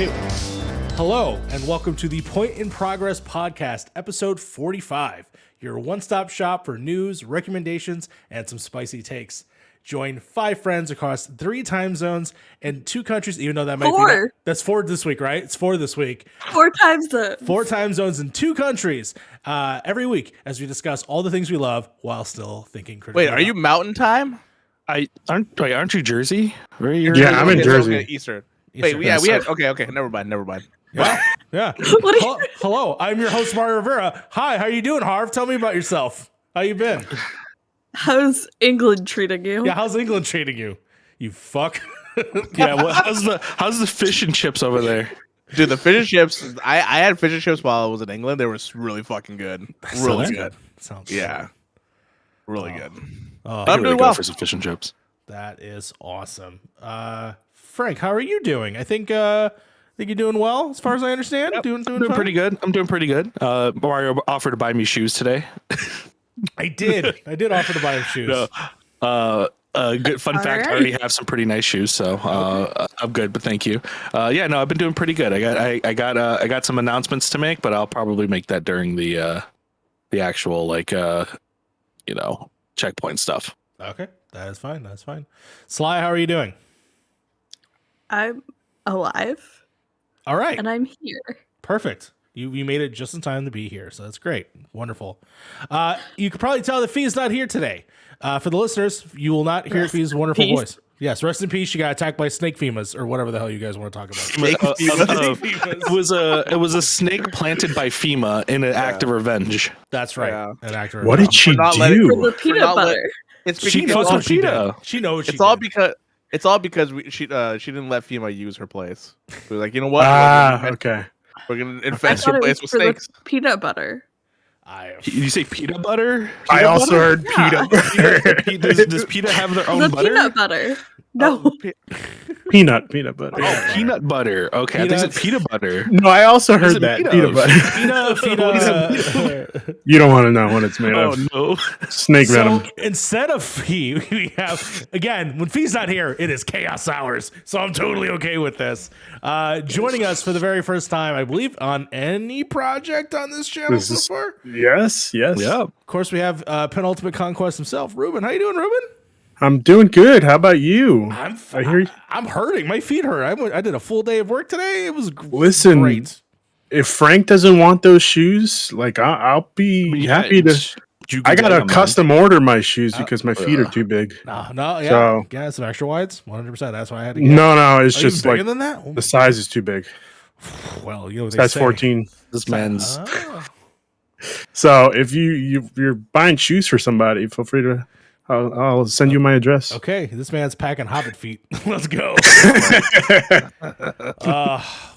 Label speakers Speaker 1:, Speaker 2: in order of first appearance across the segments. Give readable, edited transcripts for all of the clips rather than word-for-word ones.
Speaker 1: 2. Hello, and welcome to the Point in Progress podcast, episode 45, your one-stop shop for news, recommendations, and some spicy takes. Join 5 friends across 3 time zones and 2 countries, even though that might be... That's 4 this week, right? It's 4 this week.
Speaker 2: 4 time zones.
Speaker 1: 4 time zones in 2 countries every week as we discuss all the things we love while still thinking critically.
Speaker 3: Wait, are you Mountain Time?
Speaker 4: Aren't you Jersey?
Speaker 5: Yeah, I'm in Jersey.
Speaker 3: Okay, Eastern. Wait, we had okay. Never mind.
Speaker 1: Yeah. Hello, I'm your host Mario Rivera. Hi, how you doing, Harv? Tell me about yourself. How you been?
Speaker 2: How's England treating you?
Speaker 1: Yeah, how's England treating you? You fuck.
Speaker 4: Yeah, how's the fish and chips over there?
Speaker 3: Dude, the fish and chips. I had fish and chips while I was in England. They were really fucking good. Really good.
Speaker 1: Sounds
Speaker 3: really good.
Speaker 4: I'm doing well for some fish and chips.
Speaker 1: That is awesome. Frank, how are you doing? I think you're doing well, as far as I understand.
Speaker 4: Yep.
Speaker 1: Doing
Speaker 4: pretty good. I'm doing pretty good. Mario offered to buy me shoes today.
Speaker 1: I did offer to buy him shoes.
Speaker 4: No. Good fun fact. I already have some pretty nice shoes, so I'm good. But thank you. I've been doing pretty good. I got some announcements to make, but I'll probably make that during the actual checkpoint stuff.
Speaker 1: Okay, that is fine. That's fine. Sly, how are you doing?
Speaker 2: I'm alive.
Speaker 1: All right,
Speaker 2: and I'm here.
Speaker 1: Perfect. You made it just in time to be here, so that's great. Wonderful. You can probably tell that Fee's not here today. For the listeners, you will not hear Fee's wonderful voice. Yes, rest in peace. She got attacked by snake femas, or whatever the hell you guys want to talk about.
Speaker 4: It was a snake planted by FEMA in an act of revenge.
Speaker 1: That's right.
Speaker 3: Yeah.
Speaker 1: An act of
Speaker 5: What
Speaker 1: revenge.
Speaker 5: did she do?
Speaker 2: For the peanut butter.
Speaker 1: She knows what she did. She knows what she did.
Speaker 3: It's all because she didn't let FEMA use her place. We were like, you know what?
Speaker 5: Okay.
Speaker 3: We're gonna infest your place with snakes.
Speaker 2: Peanut butter.
Speaker 4: Did you say peanut butter?
Speaker 5: I also heard peanut butter.
Speaker 4: Does PETA have their own butter?
Speaker 2: Peanut butter. No.
Speaker 5: Peanut butter.
Speaker 4: Oh, peanut butter. Okay, I think it's peanut butter.
Speaker 5: No, I also heard that. Peanut butter. You don't want to know what it's made of.
Speaker 4: Oh, no.
Speaker 5: Snake venom.
Speaker 1: Instead of Fee, we have, again, when Fee's not here, it is chaos hours. So I'm totally okay with this. Joining us for the very first time, I believe, on any project on this channel so far.
Speaker 5: Yes.
Speaker 4: Yeah.
Speaker 1: Of course, we have Penultimate Conquest himself, Ruben. How you doing, Ruben?
Speaker 5: I'm doing good. How about you?
Speaker 1: I'm hurting. My feet hurt. I did a full day of work today. It was great.
Speaker 5: If Frank doesn't want those shoes, I'll be happy to. I gotta custom order my shoes because my feet are too big.
Speaker 1: Yeah, some extra wides, 100%. That's why I had to get.
Speaker 5: No, it's just
Speaker 1: bigger than that.
Speaker 5: The size is too big.
Speaker 1: Well, you know,
Speaker 5: size 14.
Speaker 4: This man's.
Speaker 5: So if you're buying shoes for somebody, feel free to. I'll send you my address.
Speaker 1: Okay, this man's packing hobbit feet. Let's go.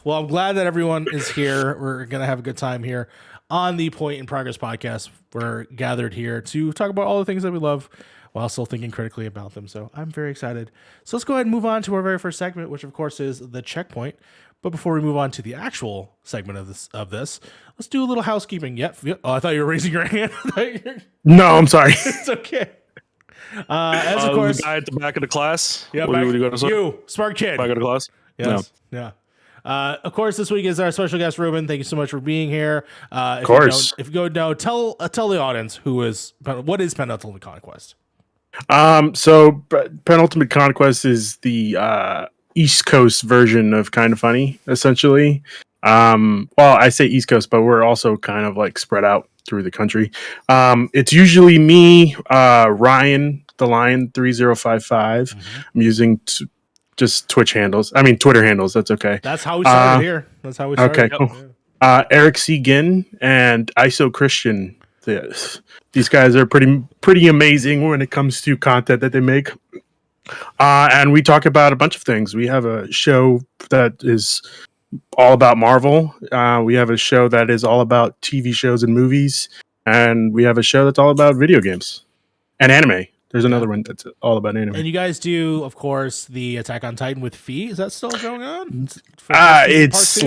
Speaker 1: Well, I'm glad that everyone is here. We're going to have a good time here on the Point in Progress podcast. We're gathered here to talk about all the things that we love while still thinking critically about them. So I'm very excited. So let's go ahead and move on to our very first segment, which of course is the checkpoint. But before we move on to the actual segment of this, let's do a little housekeeping. Yep. Oh, I thought you were raising your hand.
Speaker 5: No, I'm sorry.
Speaker 1: It's okay. As of course,
Speaker 4: the guy at the back of the class.
Speaker 1: Yeah, you smart kid.
Speaker 4: Back of the class.
Speaker 1: Yes. No. Yeah. Of course, this week is our special guest, Ruben. Thank you so much for being here.
Speaker 5: Of course.
Speaker 1: If you go down, tell the audience what is Penultimate Conquest.
Speaker 5: So Penultimate Conquest is the East Coast version of Kind of Funny, essentially. Well, I say East Coast, but we're also kind of spread out through the country. It's usually me, Ryan the Lion 3055. Mm-hmm. I'm using just Twitter handles. That's okay.
Speaker 1: That's how we started here. That's how we started.
Speaker 5: Okay, cool. Eric C. Ginn and ISO Christian. These guys are pretty amazing when it comes to content that they make. And we talk about a bunch of things. We have a show that is all about Marvel. We have a show that is all about TV shows and movies. And we have a show that's all about video games and anime. There's another one that's all about anime.
Speaker 1: And you guys do, of course, the Attack on Titan with Fee. Is that still going on?
Speaker 5: It's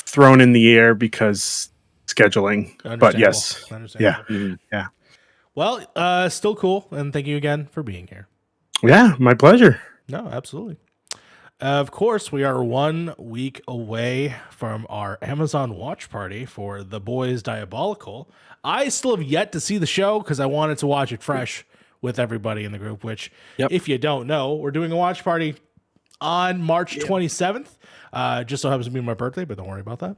Speaker 5: thrown in the air because scheduling. But yes. Yeah. Mm-hmm. Yeah.
Speaker 1: Well, still cool. And thank you again for being here.
Speaker 5: Yeah, my pleasure.
Speaker 1: No, absolutely. Of course, we are 1 week away from our Amazon watch party for The Boys Diabolical. I still have yet to see the show because I wanted to watch it fresh with everybody in the group, which, if you don't know, we're doing a watch party on March 27th. Just so happens to be my birthday, but don't worry about that.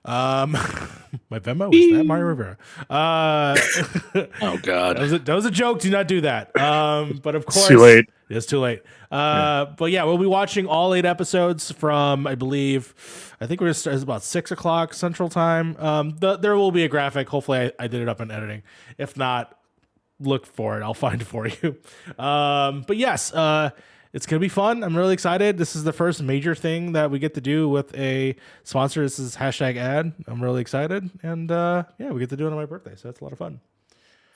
Speaker 1: My Venmo is that Mario Rivera.
Speaker 4: Oh God,
Speaker 1: that was a joke. Do not do that. But of course,
Speaker 5: It's too late.
Speaker 1: It's too late. But yeah, we'll be watching all 8 episodes from, I think we're gonna start. It's about 6:00 Central Time. There will be a graphic. Hopefully, I did it up in editing. If not, look for it. I'll find it for you. But yes, it's going to be fun. I'm really excited. This is the first major thing that we get to do with a sponsor. This is #ad. I'm really excited. And we get to do it on my birthday. So that's a lot of fun.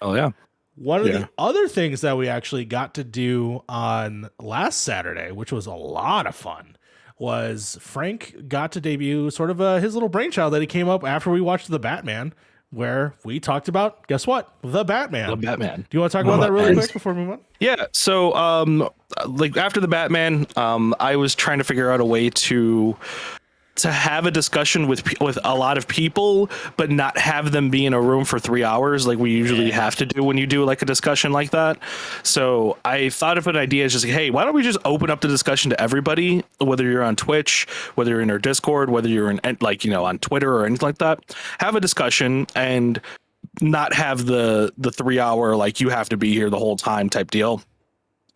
Speaker 4: oh yeah.
Speaker 1: One of the other things that we actually got to do on last Saturday, which was a lot of fun, was Frank got to debut sort of his little brainchild that he came up after we watched The Batman, where we talked about, guess what? The Batman.
Speaker 4: The Batman.
Speaker 1: Do you want to talk about that really quick before we move on?
Speaker 4: Yeah. So, like after the Batman, I was trying to figure out a way to have a discussion with a lot of people, but not have them be in a room for 3 hours like we usually have to do when you do like a discussion like that. So I thought of an idea as just like, hey, why don't we just open up the discussion to everybody, whether you're on Twitch, whether you're in our Discord, whether you're in on Twitter or anything like that, have a discussion and not have the 3 hour like you have to be here the whole time type deal.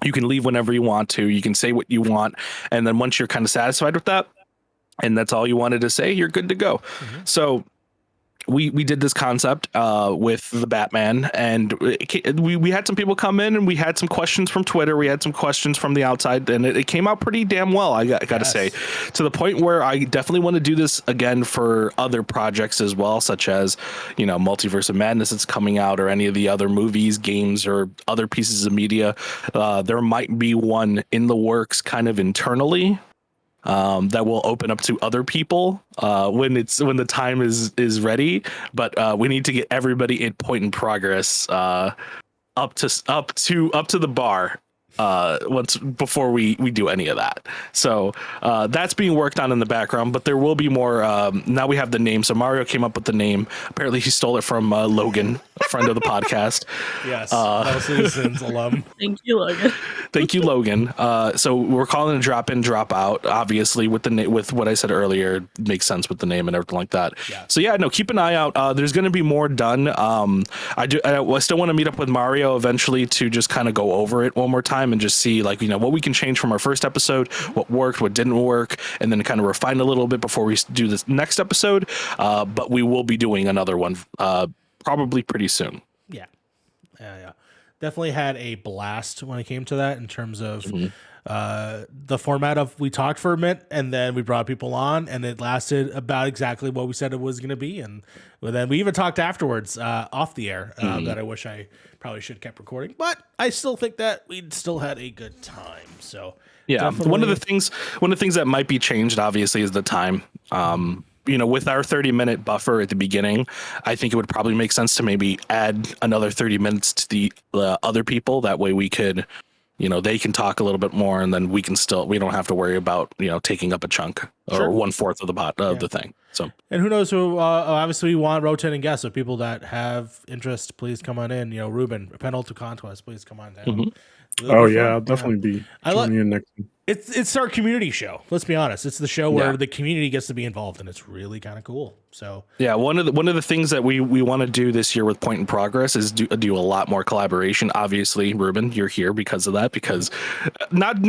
Speaker 4: You can leave whenever you want to. You can say what you want, and then once you're kind of satisfied with that, and that's all you wanted to say, you're good to go. Mm-hmm. So we did this concept with the Batman, and we had some people come in, and we had some questions from Twitter. We had some questions from the outside, and it came out pretty damn well, I got to say, to the point where I definitely want to do this again for other projects as well, such as, Multiverse of Madness that's coming out, or any of the other movies, games, or other pieces of media. There might be one in the works kind of internally that will open up to other people when the time is ready, but we need to get everybody in Point in Progress up to the bar once before we do any of that. So that's being worked on in the background, but there will be more. Now we have the name. So Mario came up with the name. Apparently he stole it from Logan, a friend of the podcast.
Speaker 1: Yes, Citizens alum.
Speaker 2: Thank you, Logan.
Speaker 4: Thank you, Logan. So we're calling it Drop In, Drop Out. Obviously, with with what I said earlier, it makes sense with the name and everything like that. Yeah. So yeah, no, keep an eye out. There's going to be more done. I still want to meet up with Mario eventually to just kind of go over it one more time and just see what we can change from our first episode, what worked, what didn't work, and then kind of refine a little bit before we do this next episode. But we will be doing another one probably pretty soon.
Speaker 1: Yeah. Definitely had a blast when it came to that in terms of the format of we talked for a minute and then we brought people on and it lasted about exactly what we said it was going to be. And then we even talked afterwards off the air that I wish I probably should have kept recording, but I still think that we'd still had a good time. So
Speaker 4: yeah, one of the things that might be changed obviously is the time. With our 30-minute buffer at the beginning, I think it would probably make sense to maybe add another 30 minutes to the other people. That way we could, they can talk a little bit more, and then we don't have to worry about, taking up a chunk or 1/4 of the thing. So, and
Speaker 1: who knows who, obviously we want rotating guests. So people that have interest, please come on in. Ruben, Penultimate Conquest, please come on down.
Speaker 5: Mm-hmm. I'll definitely be joining in next week.
Speaker 1: It's our community show. Let's be honest. It's the show where the community gets to be involved, and it's really kind of cool. So
Speaker 4: yeah, one of the things that we want to do this year with Point in Progress is do a lot more collaboration. Obviously, Ruben, you're here because of that. Because not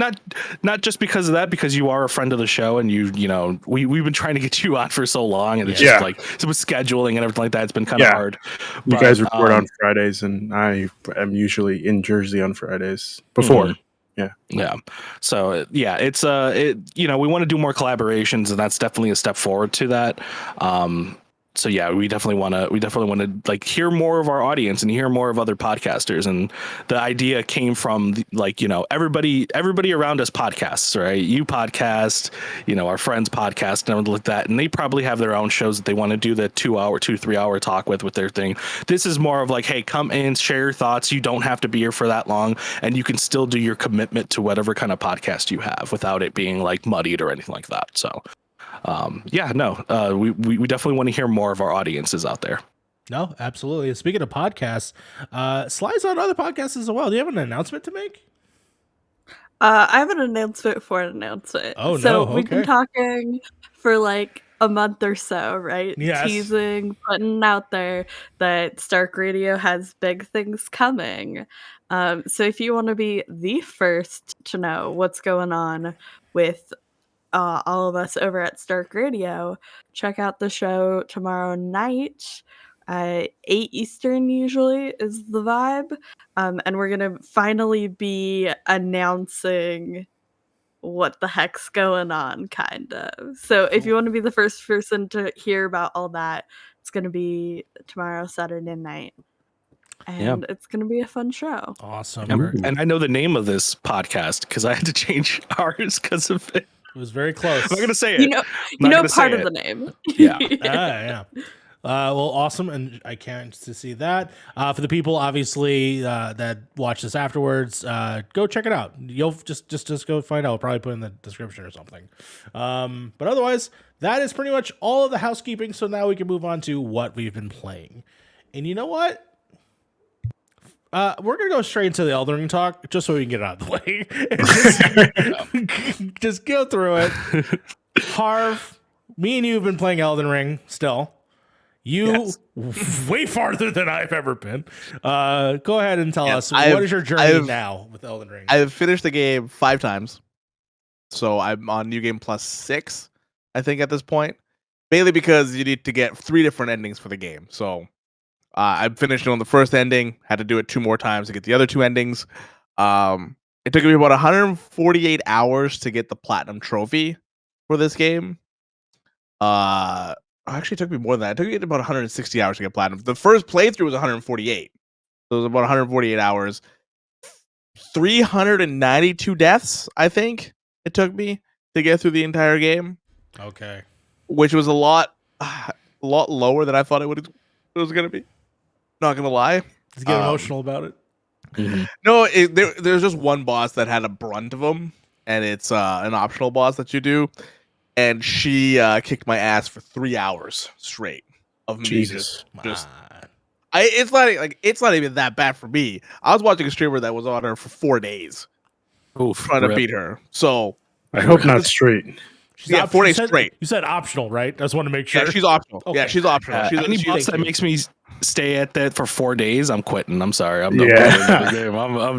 Speaker 4: just because of that, because you are a friend of the show, and we've been trying to get you on for so long, and it's just like some scheduling and everything like that. It's been kind of hard.
Speaker 5: You guys record on Fridays, and I am usually in Jersey on Fridays before. Mm-hmm.
Speaker 4: Yeah. So it's we want to do more collaborations, and that's definitely a step forward to that. so yeah, we definitely want to like hear more of our audience and hear more of other podcasters. And the idea came from like, you know, everybody around us podcasts, right? You podcast, you know, our friends podcast and everything like that. And they probably have their own shows that they want to do the 3 hour talk with their thing. This is more of like, hey, come in, share your thoughts. You don't have to be here for that long, and you can still do your commitment to whatever kind of podcast you have without it being like muddied or anything like that. So we definitely want to hear more of our audiences out there.
Speaker 1: No, absolutely. Speaking of podcasts, Sly's on other podcasts as well. Do you have an announcement to make?
Speaker 2: I have an announcement for an announcement.
Speaker 1: Oh,
Speaker 2: so
Speaker 1: no,
Speaker 2: we've been
Speaker 1: okay.
Speaker 2: talking for like a month or so, right?
Speaker 1: Yes.
Speaker 2: Teasing, putting out there that Stark Radio has big things coming. So if you want to be the first to know what's going on with all of us over at Stark Radio, check out the show tomorrow night. 8 Eastern usually is the vibe. And we're going to finally be announcing what the heck's going on, kind of. So if you want to be the first person to hear about all that, it's going to be tomorrow, Saturday night. And it's going to be a fun show.
Speaker 1: Awesome.
Speaker 4: And I know the name of this podcast because I had to change ours because of it.
Speaker 1: It was very close.
Speaker 4: I'm not going to say it.
Speaker 2: You know part of the name.
Speaker 4: Yeah.
Speaker 1: Yeah. Well, awesome, and I can't to see that. For the people, obviously, that watch this afterwards, go check it out. You'll just go find out. I'll probably put it in the description or something. But otherwise, that is pretty much all of the housekeeping. So now we can move on to what we've been playing. And you know what? We're gonna go straight into the Elden Ring talk, just so we can get it out of the way. Just go through it. Harv, me and you have been playing Elden Ring still. You way farther than I've ever been. Go ahead and tell us what is your journey now with Elden Ring?
Speaker 3: I've finished the game 5 times, so I'm on New Game Plus 6, I think, at this point. Mainly because you need to get 3 different endings for the game. So I finished it on the first ending. Had to do it 2 more times to get the other 2 endings. It took me about 148 hours to get the platinum trophy for this game. Actually, it took me more than that. It took me about 160 hours to get platinum. The first playthrough was 148. So it was about 148 hours. 392 deaths, I think, it took me to get through the entire game.
Speaker 1: Okay.
Speaker 3: Which was a lot lower than I thought it was going to be. Not going to lie.
Speaker 1: Just get emotional about it.
Speaker 4: Mm-hmm.
Speaker 3: No, there's just one boss that had a brunt of them, and it's an optional boss that you do. And she kicked my ass for 3 hours straight of me.
Speaker 5: Jesus.
Speaker 3: It's not even that bad for me. I was watching a streamer that was on her for 4 days, trying to beat her. So
Speaker 5: I hope not straight.
Speaker 3: Yeah, 4 days straight.
Speaker 1: You said optional, right? I just want to make sure.
Speaker 3: Yeah, she's optional.
Speaker 1: Okay.
Speaker 3: Yeah, she's optional.
Speaker 4: Any boss that makes me stay at that for 4 days, I'm quitting. I'm sorry. I'm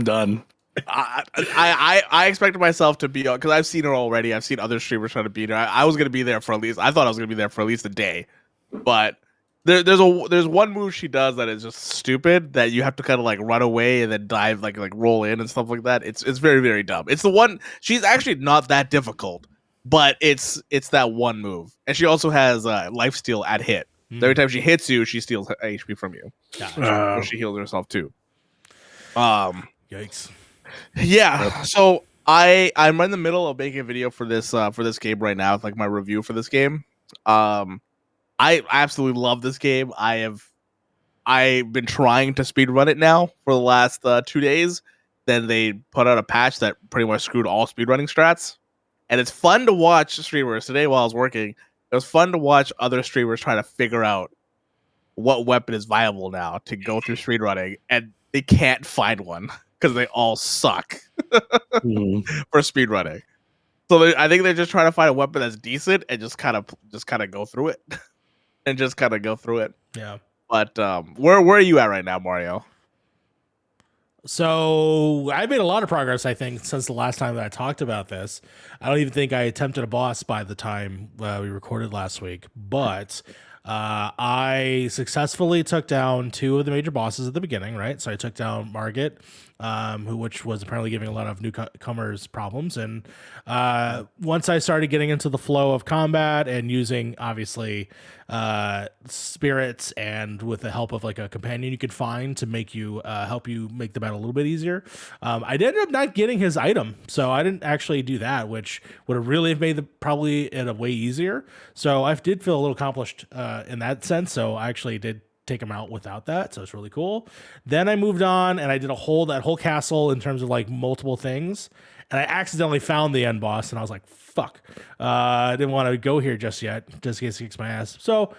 Speaker 4: done.
Speaker 3: I expected myself to be on, because I've seen her already. I've seen other streamers trying to beat her. I was gonna be there for at least. I thought I was gonna be there for at least a day, but there's one move she does that is just stupid that you have to kind of like run away and then dive like roll in and stuff like that. It's very, very dumb. It's the one. She's actually not that difficult, but it's that one move, and she also has lifesteal at hit. So every time she hits you, she steals HP from you. So she heals herself too.
Speaker 1: Yikes.
Speaker 3: Yeah, so I'm in the middle of making a video for this game right now. It's like my review for this game. I absolutely love this game. I've been trying to speedrun it now for the last 2 days. Then they put out a patch that pretty much screwed all speedrunning strats. And it's fun to watch streamers. Today while I was working, it was fun to watch other streamers try to figure out what weapon is viable now to go through speedrunning, and they can't find one. Because they all suck for speedrunning. So I think they're just trying to find a weapon that's decent and just kind of go through it.
Speaker 1: Yeah.
Speaker 3: But where are you at right now, Mario?
Speaker 1: So I made a lot of progress, I think, since the last time that I talked about this. I don't even think I attempted a boss by the time we recorded last week, but I successfully took down 2 of the major bosses at the beginning, right? So I took down Margit, which was apparently giving a lot of newcomers problems. And once I started getting into the flow of combat and using, obviously, spirits, and with the help of like a companion you could find to make you help you make the battle a little bit easier. I ended up not getting his item, so I didn't actually do that, which would have really made probably it a way easier. So I did feel a little accomplished in that sense. So I actually did take him out without that, so it's really cool. Then I moved on and I did that whole castle in terms of like multiple things, and I accidentally found the end boss, and I was like, fuck, I didn't want to go here just yet, just in case he kicks my ass. So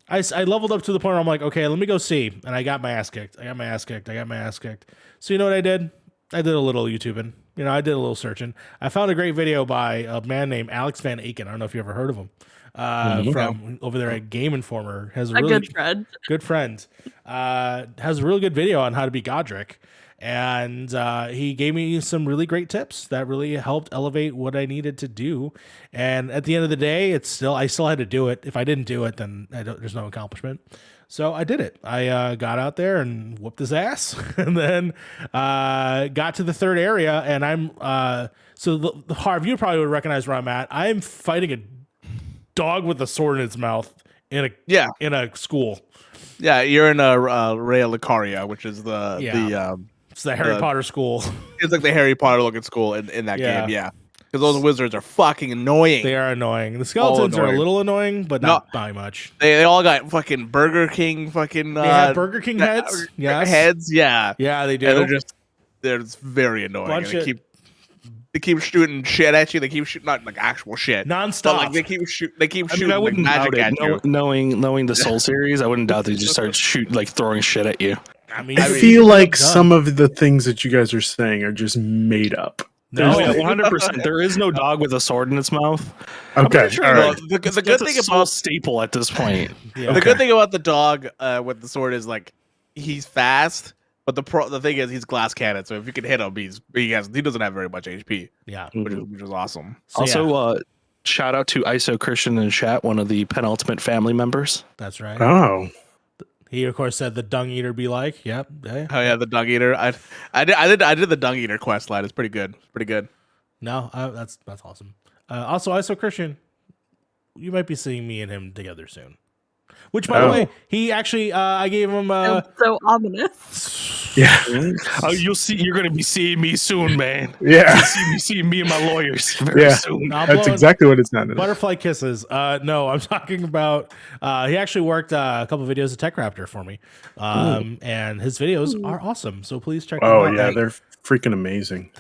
Speaker 1: I leveled up to the point where I'm like, okay, let me go see, and I got my ass kicked. So you know what I did? I did a little YouTubing. I did a little searching. I found a great video by a man named Alex Van Aken. I don't know if you ever heard of him. From over there at Game Informer, has a really good friend. Has a really good video on how to be Godric, and he gave me some really great tips that really helped elevate what I needed to do. And at the end of the day, I still had to do it. If I didn't do it, then there's no accomplishment. So I did it. I got out there and whooped his ass, and then got to the third area. And I'm so the Harv, you probably would recognize where I'm at. I'm fighting a dog with a sword in its mouth in a school.
Speaker 3: Yeah, you're in a Raya Lucaria, which is
Speaker 1: it's the Harry Potter school.
Speaker 3: It's like the Harry Potter looking school in that game. Yeah, because those wizards are fucking annoying.
Speaker 1: They are annoying. The skeletons are a little annoying, but not by much.
Speaker 3: They all got fucking Burger King fucking.
Speaker 1: They have Burger King heads.
Speaker 3: Heads. Yeah,
Speaker 1: they do.
Speaker 3: And they're just very annoying. They keep shooting shit at you. They keep shooting not like actual shit,
Speaker 1: nonstop.
Speaker 3: Like they keep shooting
Speaker 4: I wouldn't
Speaker 3: like, magic
Speaker 4: doubt it.
Speaker 3: at you.
Speaker 4: Knowing the Soul series, I wouldn't doubt they just start throwing shit at you.
Speaker 5: I feel like some of the things that you guys are saying are just made up.
Speaker 4: No, 100%. There is no dog with a sword in its mouth.
Speaker 5: Okay,
Speaker 4: Sure,
Speaker 5: all right.
Speaker 3: The good thing about
Speaker 4: staple at this point.
Speaker 3: The good thing about the dog with the sword is like he's fast. But the thing is, he's glass cannon, so if you can hit him, he doesn't have very much HP.
Speaker 1: Yeah,
Speaker 3: which is awesome.
Speaker 1: So,
Speaker 4: also, shout out to ISO Christian in chat, one of the penultimate family members.
Speaker 1: That's right.
Speaker 5: Oh,
Speaker 1: he of course said the dung eater be like, yep. Hey.
Speaker 3: Oh yeah, the dung eater. I did the dung eater quest line. It's pretty good.
Speaker 1: No, that's awesome. Also, ISO Christian, you might be seeing me and him together soon. Which, by the way, he actually, I gave him.
Speaker 2: So ominous.
Speaker 5: Yeah.
Speaker 4: You're going to be seeing me soon, man.
Speaker 5: Yeah.
Speaker 4: You'll see me and my lawyers very soon.
Speaker 5: That's exactly what it sounded like.
Speaker 1: Butterfly kisses. No, I'm talking about. He actually worked a couple videos of Tech Raptor for me, and his videos are awesome. So please check them out.
Speaker 5: Oh yeah, they're freaking amazing.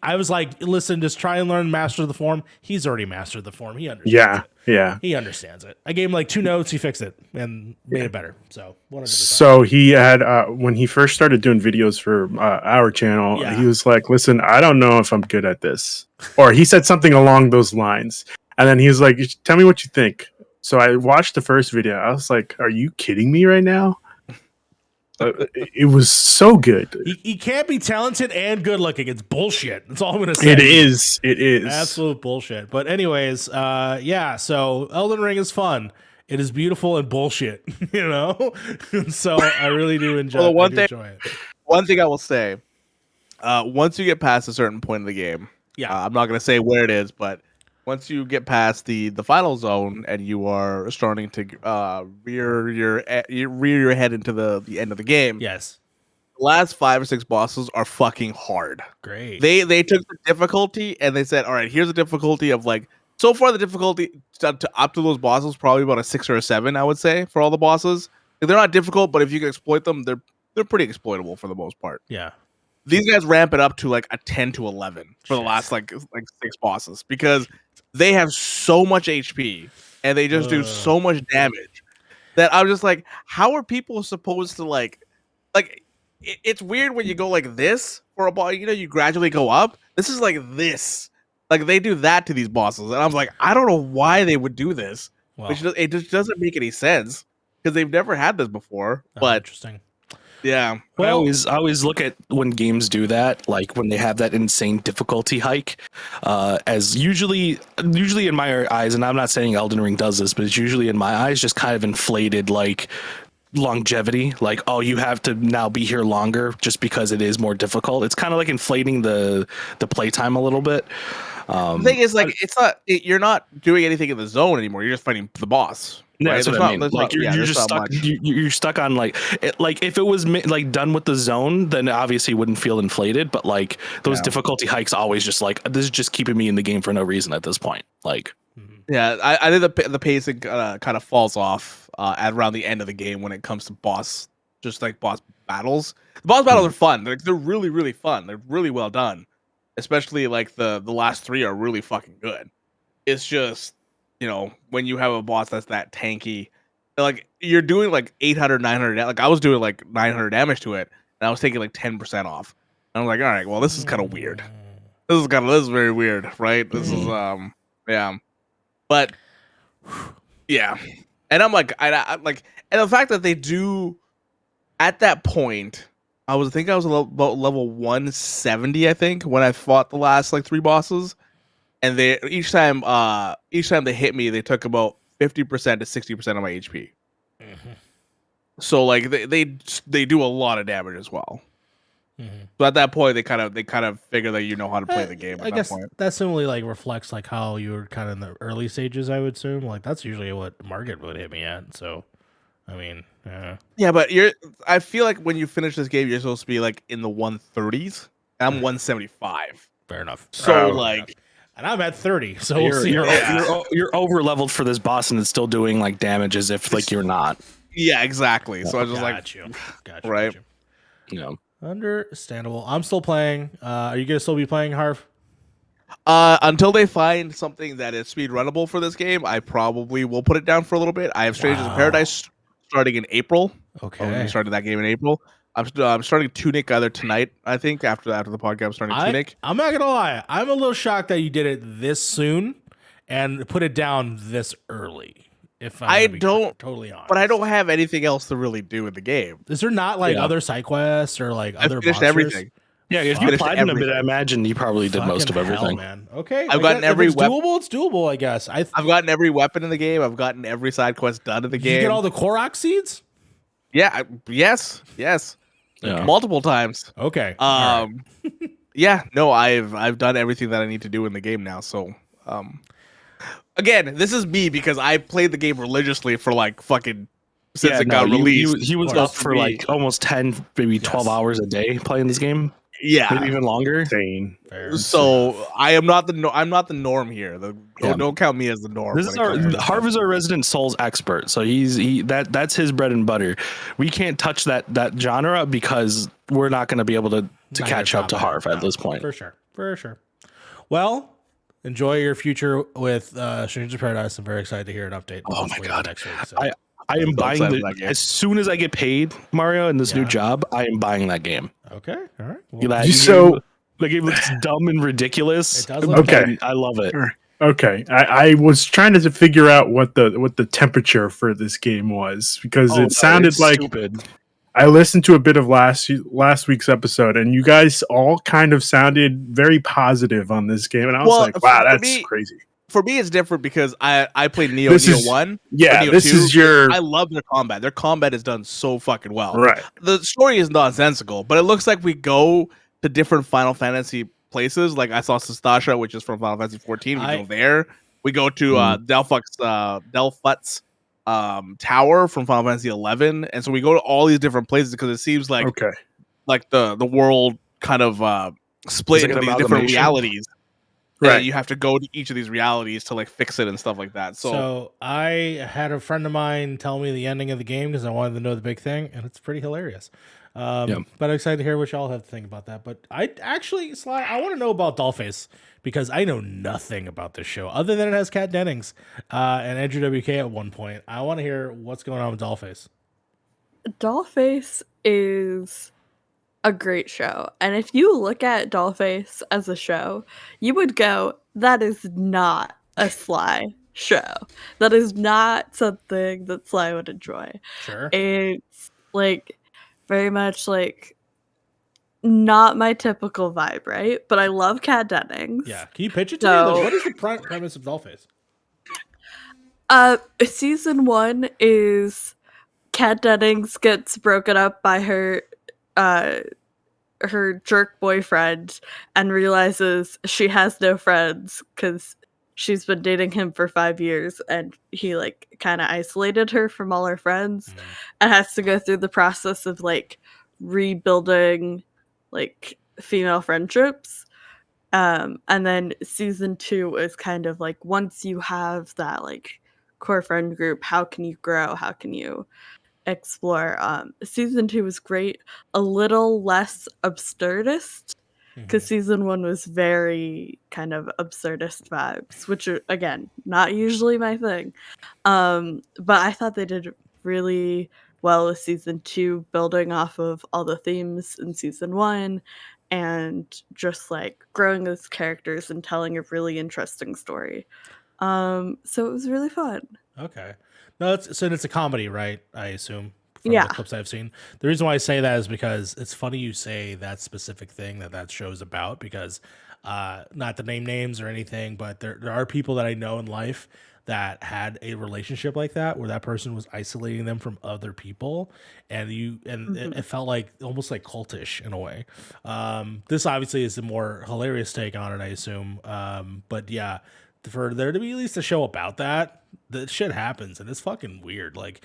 Speaker 1: I was like, listen, just try and learn master the form. He's already mastered the form. He understands.
Speaker 5: Yeah.
Speaker 1: He understands it. I gave him like 2 notes. He fixed it and made it better. So 100%.
Speaker 5: So he had when he first started doing videos for our channel, he was like, listen, I don't know if I'm good at this. Or he said something along those lines. And then he was like, tell me what you think. So I watched the first video. I was like, are you kidding me right now? It was so good.
Speaker 1: He can't be talented and good looking. It's bullshit. That's all I'm gonna say.
Speaker 5: It is
Speaker 1: absolute bullshit. But anyways, so Elden Ring is fun. It is beautiful and bullshit. So I really do enjoy. Enjoy it.
Speaker 3: One thing I will say, once you get past a certain point of the game, I'm not gonna say where it is, but once you get past the final zone and you are starting to rear your head into the end of the game,
Speaker 1: yes,
Speaker 3: the last 5 or 6 bosses are fucking hard.
Speaker 1: Great.
Speaker 3: They took the difficulty and they said, all right, here's a difficulty of like so far the difficulty to up to those bosses probably about a 6 or a 7, I would say, for all the bosses. They're not difficult, but if you can exploit them, they're pretty exploitable for the most part.
Speaker 1: Yeah.
Speaker 3: These guys ramp it up to like a 10 to 11 for the last like 6 bosses because they have so much HP and they just do so much damage that I'm just like, how are people supposed to like it's weird when you go like this for a boss, you gradually go up. This is like this. Like they do that to these bosses. And I'm like, I don't know why they would do this. Well, it just doesn't make any sense because they've never had this before. But
Speaker 1: interesting.
Speaker 3: Yeah.
Speaker 4: Well, I always look at when games do that, like when they have that insane difficulty hike, as usually in my eyes, and I'm not saying Elden Ring does this, but it's usually in my eyes just kind of inflated like longevity, like, oh, you have to now be here longer just because it is more difficult. It's kind of like inflating the playtime a little bit.
Speaker 3: The thing is, like, you're not doing anything in the zone anymore. You're just fighting the boss.
Speaker 4: Yeah,
Speaker 3: right?
Speaker 4: that's
Speaker 3: There's
Speaker 4: what I
Speaker 3: not,
Speaker 4: mean.
Speaker 3: there's
Speaker 4: Like
Speaker 3: not, yeah,
Speaker 4: you're
Speaker 3: there's
Speaker 4: just
Speaker 3: not
Speaker 4: stuck.
Speaker 3: much.
Speaker 4: You're stuck on like like if it was like done with the zone, then obviously it wouldn't feel inflated. But like those
Speaker 3: Yeah.
Speaker 4: difficulty hikes always just like this is just keeping me in the game for no reason at this point. Like
Speaker 3: Yeah, I think the pacing kind of falls off at around the end of the game when it comes to boss battles. The boss battles are fun. They're really, really fun. They're really well done. Especially like the last three are really fucking good. It's just, when you have a boss that's that tanky, like you're doing like 800, 900, like I was doing like 900 damage to it, and I was taking like 10% off. And I was like, all right, well, this is kind of weird. This is very weird, right? This is yeah. But yeah, and I'm like, I like, and the fact that they do at that point, I was about level 170, I think, when I fought the last like three bosses, and they each time they hit me, they took about 50% to 60% of my HP. So like they do a lot of damage as well. So at that point, they kind of figure that you know how to play the game. At
Speaker 1: I
Speaker 3: that
Speaker 1: guess
Speaker 3: point.
Speaker 1: that similarly like reflects like how you were kind of in the early stages. I would assume like that's usually what Market would hit me at. So, I mean,
Speaker 3: Yeah, but I feel like when you finish this game, you're supposed to be like in the 130s. And I'm 175.
Speaker 1: fair enough.
Speaker 3: So
Speaker 5: Oh.
Speaker 3: like,
Speaker 1: And I'm at 30, so we'll see.
Speaker 4: you're over leveled for this boss, and it's still doing like damage as if like you're not.
Speaker 3: yeah, exactly. So I was just like,
Speaker 1: Got you.
Speaker 3: right.
Speaker 4: You know.
Speaker 1: Understandable. I'm still playing. Are you gonna still be playing, Harv?
Speaker 3: Until they find something that is speed runnable for this game, I probably will put it down for a little bit. I have Strangers in Paradise starting in April.
Speaker 1: Okay.
Speaker 3: We started that game in April. I'm starting Tunic either tonight, I think, after the podcast. I'm starting Tunic.
Speaker 1: I'm not gonna lie. I'm a little shocked that you did it this soon and put it down this early. If
Speaker 3: I
Speaker 1: gonna be
Speaker 3: don't-
Speaker 1: totally honest,
Speaker 3: But I don't have anything else to really do in the game.
Speaker 1: Is there not like
Speaker 4: Yeah.
Speaker 1: other side quests or like
Speaker 3: I
Speaker 1: other
Speaker 3: finished
Speaker 1: monsters?
Speaker 3: everything.
Speaker 4: Yeah, if you
Speaker 3: Finished
Speaker 4: applied in a bit,
Speaker 3: everything.
Speaker 4: I imagine you probably did most of
Speaker 1: Fucking hell,
Speaker 4: everything.
Speaker 1: man. Okay,
Speaker 3: I've
Speaker 1: I
Speaker 3: gotten
Speaker 1: guess if
Speaker 3: every
Speaker 1: it's doable. It's doable, I guess.
Speaker 3: I've gotten every weapon in the game. I've gotten every side quest done in the
Speaker 1: Did
Speaker 3: game.
Speaker 1: you get all the Korok seeds?
Speaker 3: Yeah. Yes.
Speaker 4: Yeah.
Speaker 3: Multiple times.
Speaker 1: Okay. all right.
Speaker 3: Yeah. No, I've done everything that I need to do in the game now. So, again, this is me because I played the game religiously for like fucking since it got released.
Speaker 4: He was
Speaker 1: Of
Speaker 4: up
Speaker 1: course.
Speaker 4: for like almost 10, maybe 12 hours a day playing this game,
Speaker 3: Yeah.
Speaker 4: maybe even longer.
Speaker 5: Insane.
Speaker 1: Fair.
Speaker 3: So I am not I'm not the norm here.
Speaker 4: Yeah.
Speaker 3: Don't count me as the norm.
Speaker 4: This
Speaker 3: when
Speaker 4: is
Speaker 3: it
Speaker 4: our
Speaker 3: comes to this
Speaker 4: Harv
Speaker 3: stuff.
Speaker 4: is our resident Souls expert, so that's his bread and butter. We can't touch that genre because we're not going to be able to
Speaker 1: Not
Speaker 4: catch
Speaker 1: gonna
Speaker 4: up to
Speaker 1: top it.
Speaker 4: Harv at
Speaker 1: No,
Speaker 4: this point.
Speaker 1: For sure. Well, enjoy your future with Strangers in Paradise. I'm very excited to hear an update.
Speaker 4: Oh my
Speaker 1: hopefully
Speaker 4: God.
Speaker 1: next week. So.
Speaker 4: I am
Speaker 3: so
Speaker 4: buying
Speaker 3: excited for that game.
Speaker 4: as soon as I get paid, Mario, in this new
Speaker 1: Yeah.
Speaker 4: job. I am buying that game.
Speaker 1: Okay. All right. Well,
Speaker 4: The game looks dumb and ridiculous.
Speaker 1: It does look
Speaker 5: Okay.
Speaker 4: and I love it.
Speaker 5: Okay, I was trying to figure out what the temperature for this game was because
Speaker 4: Oh,
Speaker 5: it sounded
Speaker 4: it's
Speaker 5: like
Speaker 4: stupid.
Speaker 5: I listened to a bit of last week's episode, and you guys all kind of sounded very positive on this game, and I was
Speaker 3: Well,
Speaker 5: like, "Wow,
Speaker 3: for
Speaker 5: that's
Speaker 3: me-
Speaker 5: crazy."
Speaker 3: For me, it's different because I played Neo
Speaker 5: This is-
Speaker 3: 1.
Speaker 5: Yeah,
Speaker 3: Neo
Speaker 5: this
Speaker 3: 2,
Speaker 5: is your
Speaker 3: I love their combat. Their combat is done so fucking well.
Speaker 5: right.
Speaker 3: The story is nonsensical, but it looks like we go to different Final Fantasy places. Like I saw Sastasha, which is from Final Fantasy 14. We go there. We go to Delphut's tower from Final Fantasy 11, and so we go to all these different places because it seems like
Speaker 5: Okay,
Speaker 3: the world kind of split
Speaker 4: It's like
Speaker 3: into
Speaker 4: an
Speaker 3: these different
Speaker 4: amalgamation?
Speaker 3: realities.
Speaker 5: Right.
Speaker 3: And you have to go to each of these realities to like fix it and stuff like that.
Speaker 1: So I had a friend of mine tell me the ending of the game because I wanted to know the big thing, and it's pretty hilarious. But I'm excited to hear what y'all have to think about that. But I actually, Sly, I want to know about Dollface because I know nothing about this show other than it has Kat Dennings and Andrew WK at one point. I want to hear what's going on with Dollface.
Speaker 2: Dollface is a great show. And if you look at Dollface as a show, you would go, that is not a Sly show. That is not something that Sly would enjoy.
Speaker 1: Sure.
Speaker 2: It's like very much like not my typical vibe, right? But I love Kat Dennings.
Speaker 1: Yeah. Can you pitch it to
Speaker 2: So-
Speaker 1: me? Like, what is the premise of Dollface?
Speaker 2: Season 1 is Kat Dennings gets broken up by her jerk boyfriend and realizes she has no friends because she's been dating him for 5 years, and he, like, kinda isolated her from all her friends, and has to go through the process of, like, rebuilding, like, female friendships. And then season 2 is kind of like, once you have that, like, core friend group, how can you grow? How can you explore? Season 2 was great, a little less absurdist, because season 1 was very kind of absurdist vibes, which are, again, not usually my thing. But I thought they did really well with season 2, building off of all the themes in season 1, and just, like, growing those characters and telling a really interesting story. So it was really fun.
Speaker 1: Okay. No, it's a comedy, right? I assume from
Speaker 2: Yeah.
Speaker 1: the clips I've seen. The reason why I say that is because it's funny you say that specific thing that show's about, because not to name names or anything, but there are people that I know in life that had a relationship like that, where that person was isolating them from other people, and it felt like almost like cultish in a way. This obviously is the more hilarious take on it, I assume. But yeah, for there to be at least a show about that shit happens, and it's fucking weird. Like,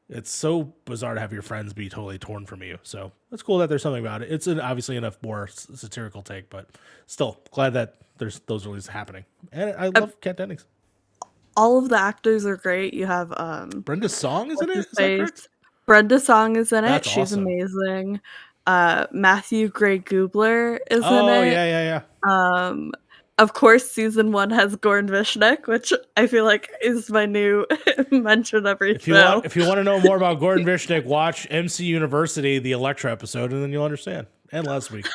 Speaker 1: it's so bizarre to have your friends be totally torn from you. So it's cool that there's something about it. It's obviously enough more satirical take, but still glad that there's those releases happening. And I love Kat Dennings.
Speaker 2: All of the actors are great. You have
Speaker 1: Brenda Song is in
Speaker 2: what's
Speaker 1: it.
Speaker 2: his
Speaker 1: Is that correct?
Speaker 2: face? Brenda Song is in it.
Speaker 1: That's
Speaker 2: She's
Speaker 1: awesome.
Speaker 2: amazing. Matthew Gray Gubler is in
Speaker 1: Oh
Speaker 2: it.
Speaker 1: yeah.
Speaker 2: Of course, season 1 has Goran Vishnik, which I feel like is my new mention every
Speaker 1: If you
Speaker 2: show.
Speaker 1: want to know more about Gordon Vishnik, watch MC University, the Electra episode, and then you'll understand. And last week.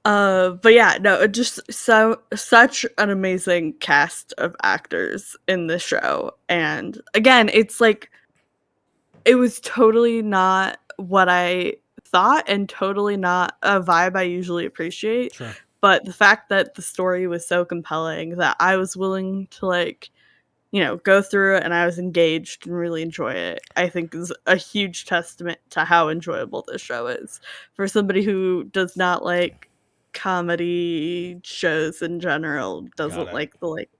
Speaker 2: But yeah, no, just such an amazing cast of actors in this show. And again, it's like, it was totally not what I thought, and totally not a vibe I usually appreciate.
Speaker 1: Sure.
Speaker 2: But the fact that the story was so compelling that I was willing to, like, go through it, and I was engaged and really enjoy it, I think is a huge testament to how enjoyable this show is. For somebody who does not like comedy shows in general, doesn't
Speaker 1: it.
Speaker 2: like the, like,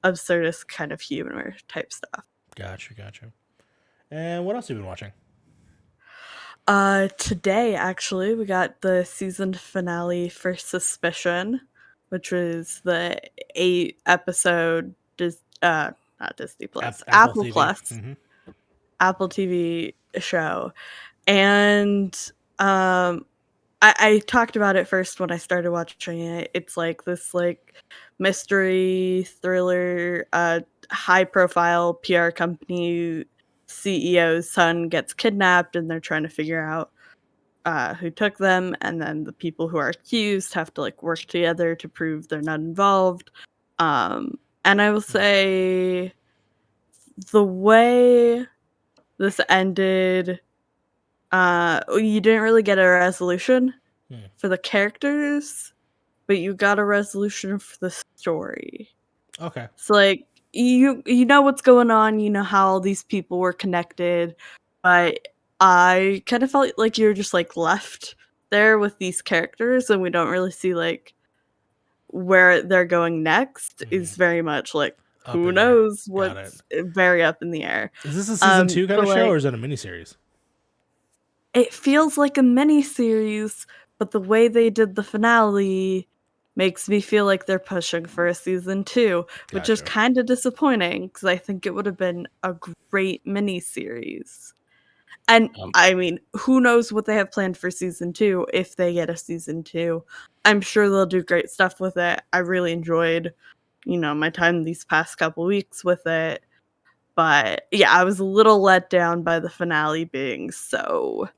Speaker 2: absurdist kind of humor type stuff.
Speaker 1: Gotcha. And what else have you been watching?
Speaker 2: Today, actually, we got the season finale for Suspicion, which was the 8-episode not Disney Plus, Apple
Speaker 1: TV.
Speaker 2: Plus, Apple TV show. And I talked about it first when I started watching it. It's like this, like, mystery thriller, high profile PR company CEO's son gets kidnapped, and they're trying to figure out who took them, and then the people who are accused have to, like, work together to prove they're not involved. And I will say, the way this ended, you didn't really get a resolution for the characters, but you got a resolution for the story.
Speaker 1: Okay.
Speaker 2: So, like, you know what's going on, you know how all these people were connected, but I kind of felt like you're just, like, left there with these characters, and we don't really see, like, where they're going next. Is very much like, who knows what's very up in the air.
Speaker 1: Is this a season 2 kind of show, or is it a miniseries?
Speaker 2: It feels like a miniseries, but the way they did the finale makes me feel like they're pushing for a season 2, which is kind of disappointing, because I think it would have been a great miniseries. And I mean, who knows what they have planned for season 2 if they get a season 2. I'm sure they'll do great stuff with it. I really enjoyed, my time these past couple weeks with it. But yeah, I was a little let down by the finale being so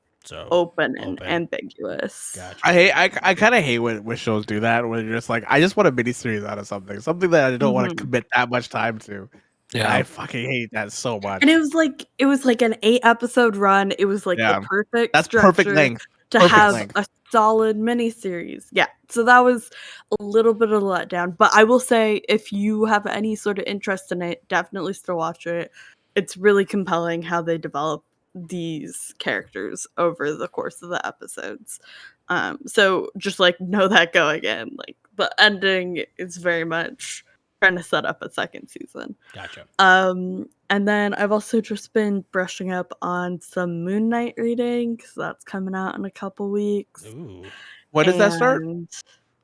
Speaker 2: open and ambiguous.
Speaker 1: Gotcha.
Speaker 3: I kind of hate when shows do that, when you're just like, I just want a miniseries out of something that I don't want to commit that much time to. Yeah, I fucking hate that so much.
Speaker 2: And it was like an 8-episode run. It was like the perfect
Speaker 3: perfect length
Speaker 2: to have a solid miniseries. Yeah, so that was a little bit of a letdown. But I will say, if you have any sort of interest in it, definitely still watch it. It's really compelling how they develop these characters over the course of the episodes. So just, like, know that going in. Like, the ending is very much trying to set up a second season.
Speaker 1: Gotcha.
Speaker 2: And then I've also just been brushing up on some Moon Knight reading because that's coming out in a couple weeks.
Speaker 1: Ooh.
Speaker 3: When does that start?
Speaker 2: And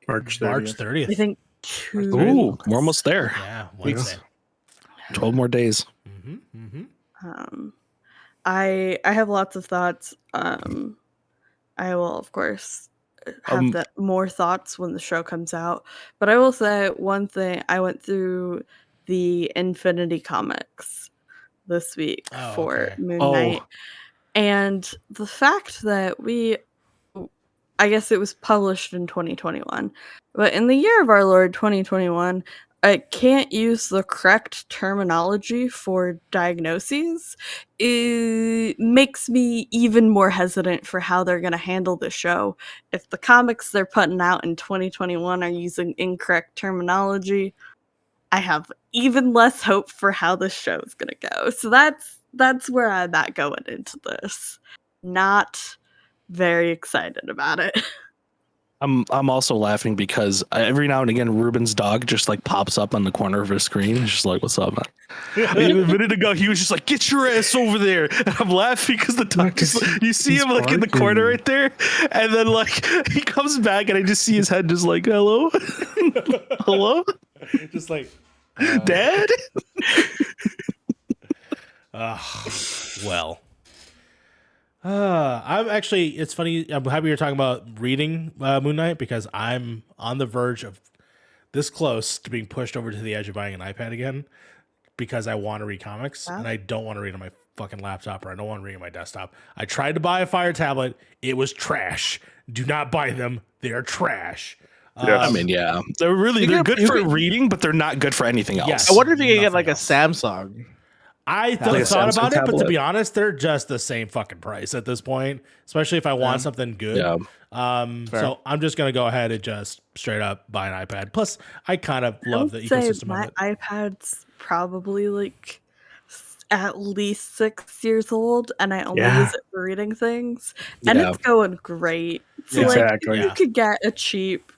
Speaker 5: March 30th.
Speaker 1: March 30th.
Speaker 2: I think 2
Speaker 4: Ooh,
Speaker 2: weeks.
Speaker 4: we're almost there.
Speaker 1: Yeah,
Speaker 3: Weeks.
Speaker 1: Wednesday.
Speaker 4: 12 more days.
Speaker 2: I have lots of thoughts. I will, of course, have more thoughts when the show comes out. But I will say one thing. I went through the Infinity comics this week for Moon Knight. And the fact that I guess it was published in 2021, but in the year of our Lord 2021, I can't use the correct terminology for diagnoses. It makes me even more hesitant for how they're going to handle the show. If the comics they're putting out in 2021 are using incorrect terminology, I have even less hope for how this show is going to go. So that's where I'm at going into this. Not very excited about it.
Speaker 4: I'm also laughing because every now and again Ruben's dog just like pops up on the corner of his screen. It's just like, "What's up, man?" A minute ago he was just like, "Get your ass over there!" And I'm laughing because the dog just you see him like in the corner right there, and then like he comes back and I just see his head just like, "Hello, hello."
Speaker 1: Just like,
Speaker 4: Dad?
Speaker 1: well. I'm actually, it's funny. I'm happy you're talking about reading Moon Knight because I'm on the verge of this close to being pushed over to the edge of buying an iPad again because I want to read comics and I don't want to read on my fucking laptop or I don't want to read on my desktop. I tried to buy a Fire tablet. It was trash. Do not buy them. They are trash.
Speaker 4: I mean, yeah, they're good for reading, but they're not good for anything else.
Speaker 1: Yes.
Speaker 3: I wonder if you can get like
Speaker 1: else.
Speaker 3: a Samsung.
Speaker 1: I thought about it, but to be honest, they're just the same fucking price at this point, especially if I want something good.
Speaker 4: Yeah.
Speaker 1: So I'm just going to go ahead and just straight up buy an iPad. Plus, I kind of love the ecosystem
Speaker 2: my
Speaker 1: of it.
Speaker 2: iPad's probably like at least 6 years old, and I only use it for reading things, and it's going great. So
Speaker 5: Exactly.
Speaker 2: you could get a cheap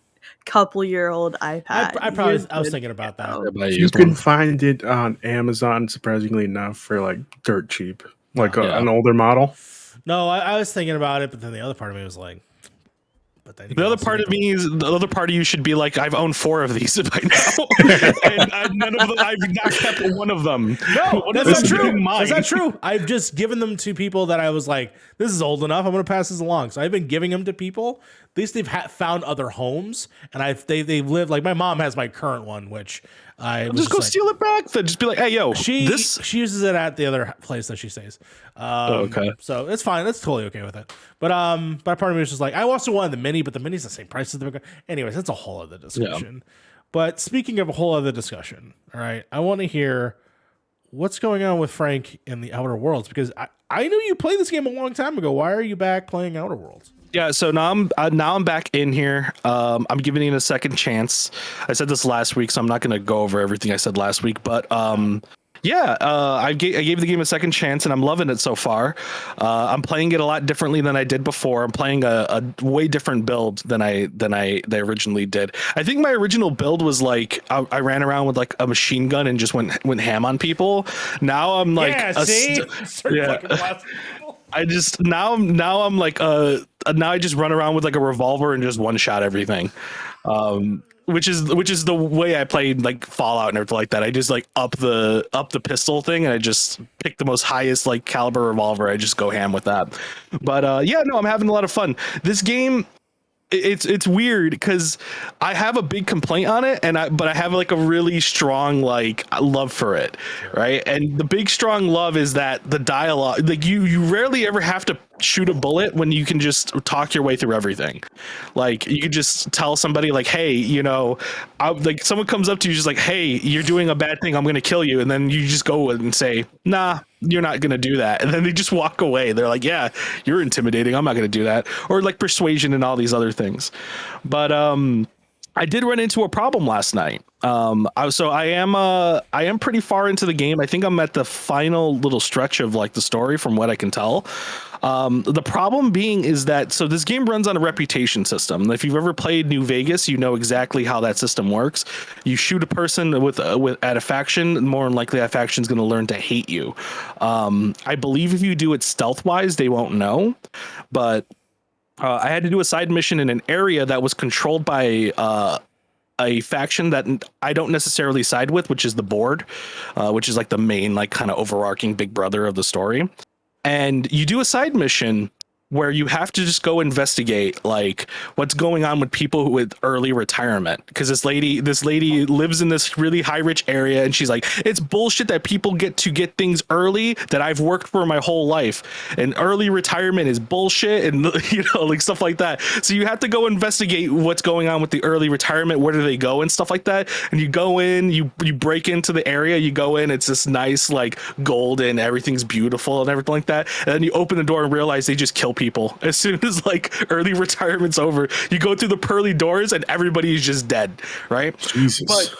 Speaker 2: couple-year-old iPad.
Speaker 1: I was thinking about that.
Speaker 5: You can find it on Amazon, surprisingly enough, for like dirt cheap, like an older model.
Speaker 1: No, I was thinking about it, but then the other part of me was like, but then
Speaker 4: the other part of me is the other part of you should be like, I've owned 4 of these by now, and I've not kept one of them.
Speaker 1: No, that's not true. That's not true. I've just given them to people that I was like, this is old enough. I'm going to pass this along. So I've been giving them to people. At least they've found other homes, and they've lived. Like my mom has my current one, which I
Speaker 4: just go steal it back. Then just be like, hey, yo,
Speaker 1: she uses it at the other place that she stays.
Speaker 4: Okay,
Speaker 1: so it's fine. That's totally okay with it. But part of me was just like, I also wanted the mini, but the mini's the same price as the big. Anyways, that's a whole other discussion. Yeah. But speaking of a whole other discussion, all right, I want to hear what's going on with Frank in the Outer Worlds because I knew you played this game a long time ago. Why are you back playing Outer Worlds?
Speaker 4: Yeah, so now I'm back in here. I'm giving it a second chance. I said this last week, so I'm not going to go over everything I said last week. But I gave the game a second chance, and I'm loving it so far. I'm playing it a lot differently than I did before. I'm playing a way different build than I originally did. I think my original build was like I ran around with like a machine gun and just went ham on people. Now I'm like now I just run around with like a revolver and just one shot everything, which is the way I played like Fallout and everything like that. I just like up the pistol thing and I just pick the most highest like caliber revolver. I just go ham with that. But I'm having a lot of fun. This game, it's weird because I have a big complaint on it, but I have like a really strong like love for it, right? And the big strong love is that the dialogue, like you rarely ever have to shoot a bullet when you can just talk your way through everything. Like you could just tell somebody like, hey, like someone comes up to you just like, hey, you're doing a bad thing, I'm gonna kill you, and then you just go and say, nah, you're not gonna do that, and then they just walk away. They're like, yeah, you're intimidating, I'm not gonna do that. Or like persuasion and all these other things. But I did run into a problem last night. I am pretty far into the game. I think I'm at the final little stretch of like the story from what I can tell. The problem being is that this game runs on a reputation system. If you've ever played New Vegas, you know exactly how that system works. You shoot a person with at a faction, more than likely that faction is going to learn to hate you. I believe if you do it stealth wise, they won't know, but I had to do a side mission in an area that was controlled by a faction that I don't necessarily side with, which is the Board, which is like the main, like kind of overarching big brother of the story. And you do a side mission where you have to just go investigate like what's going on with people with early retirement, because this lady lives in this really high rich area, and she's like, it's bullshit that people get things early that I've worked for my whole life, and early retirement is bullshit, and like stuff like that. So you have to go investigate what's going on with the early retirement, where do they go and stuff like that. And you go in, you break into the area, you go in, it's this nice like golden, everything's beautiful and everything like that, and then you open the door and realize they just kill people as soon as like early retirement's over. You go through the pearly doors and everybody's just dead, right?
Speaker 5: Jesus.
Speaker 4: But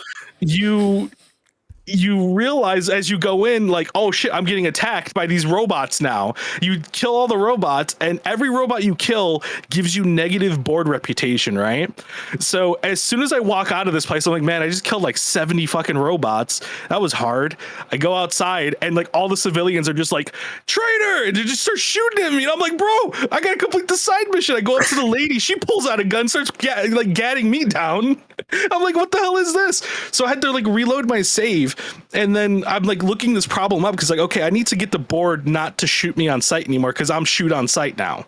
Speaker 4: you realize as you go in, like, oh shit, I'm getting attacked by these robots now. You kill all the robots, and every robot you kill gives you negative Board reputation, right? So as soon as I walk out of this place, I'm like, man, I just killed like 70 fucking robots. That was hard. I go outside, and like all the civilians are just like, traitor, and they just start shooting at me. And I'm like, bro, I gotta complete the side mission. I go up to the lady, she pulls out a gun, starts gatting me down. I'm like, what the hell is this? So I had to like reload my save. And then I'm like looking this problem up because like, okay, I need to get the Board not to shoot me on sight anymore because I'm shoot on sight now.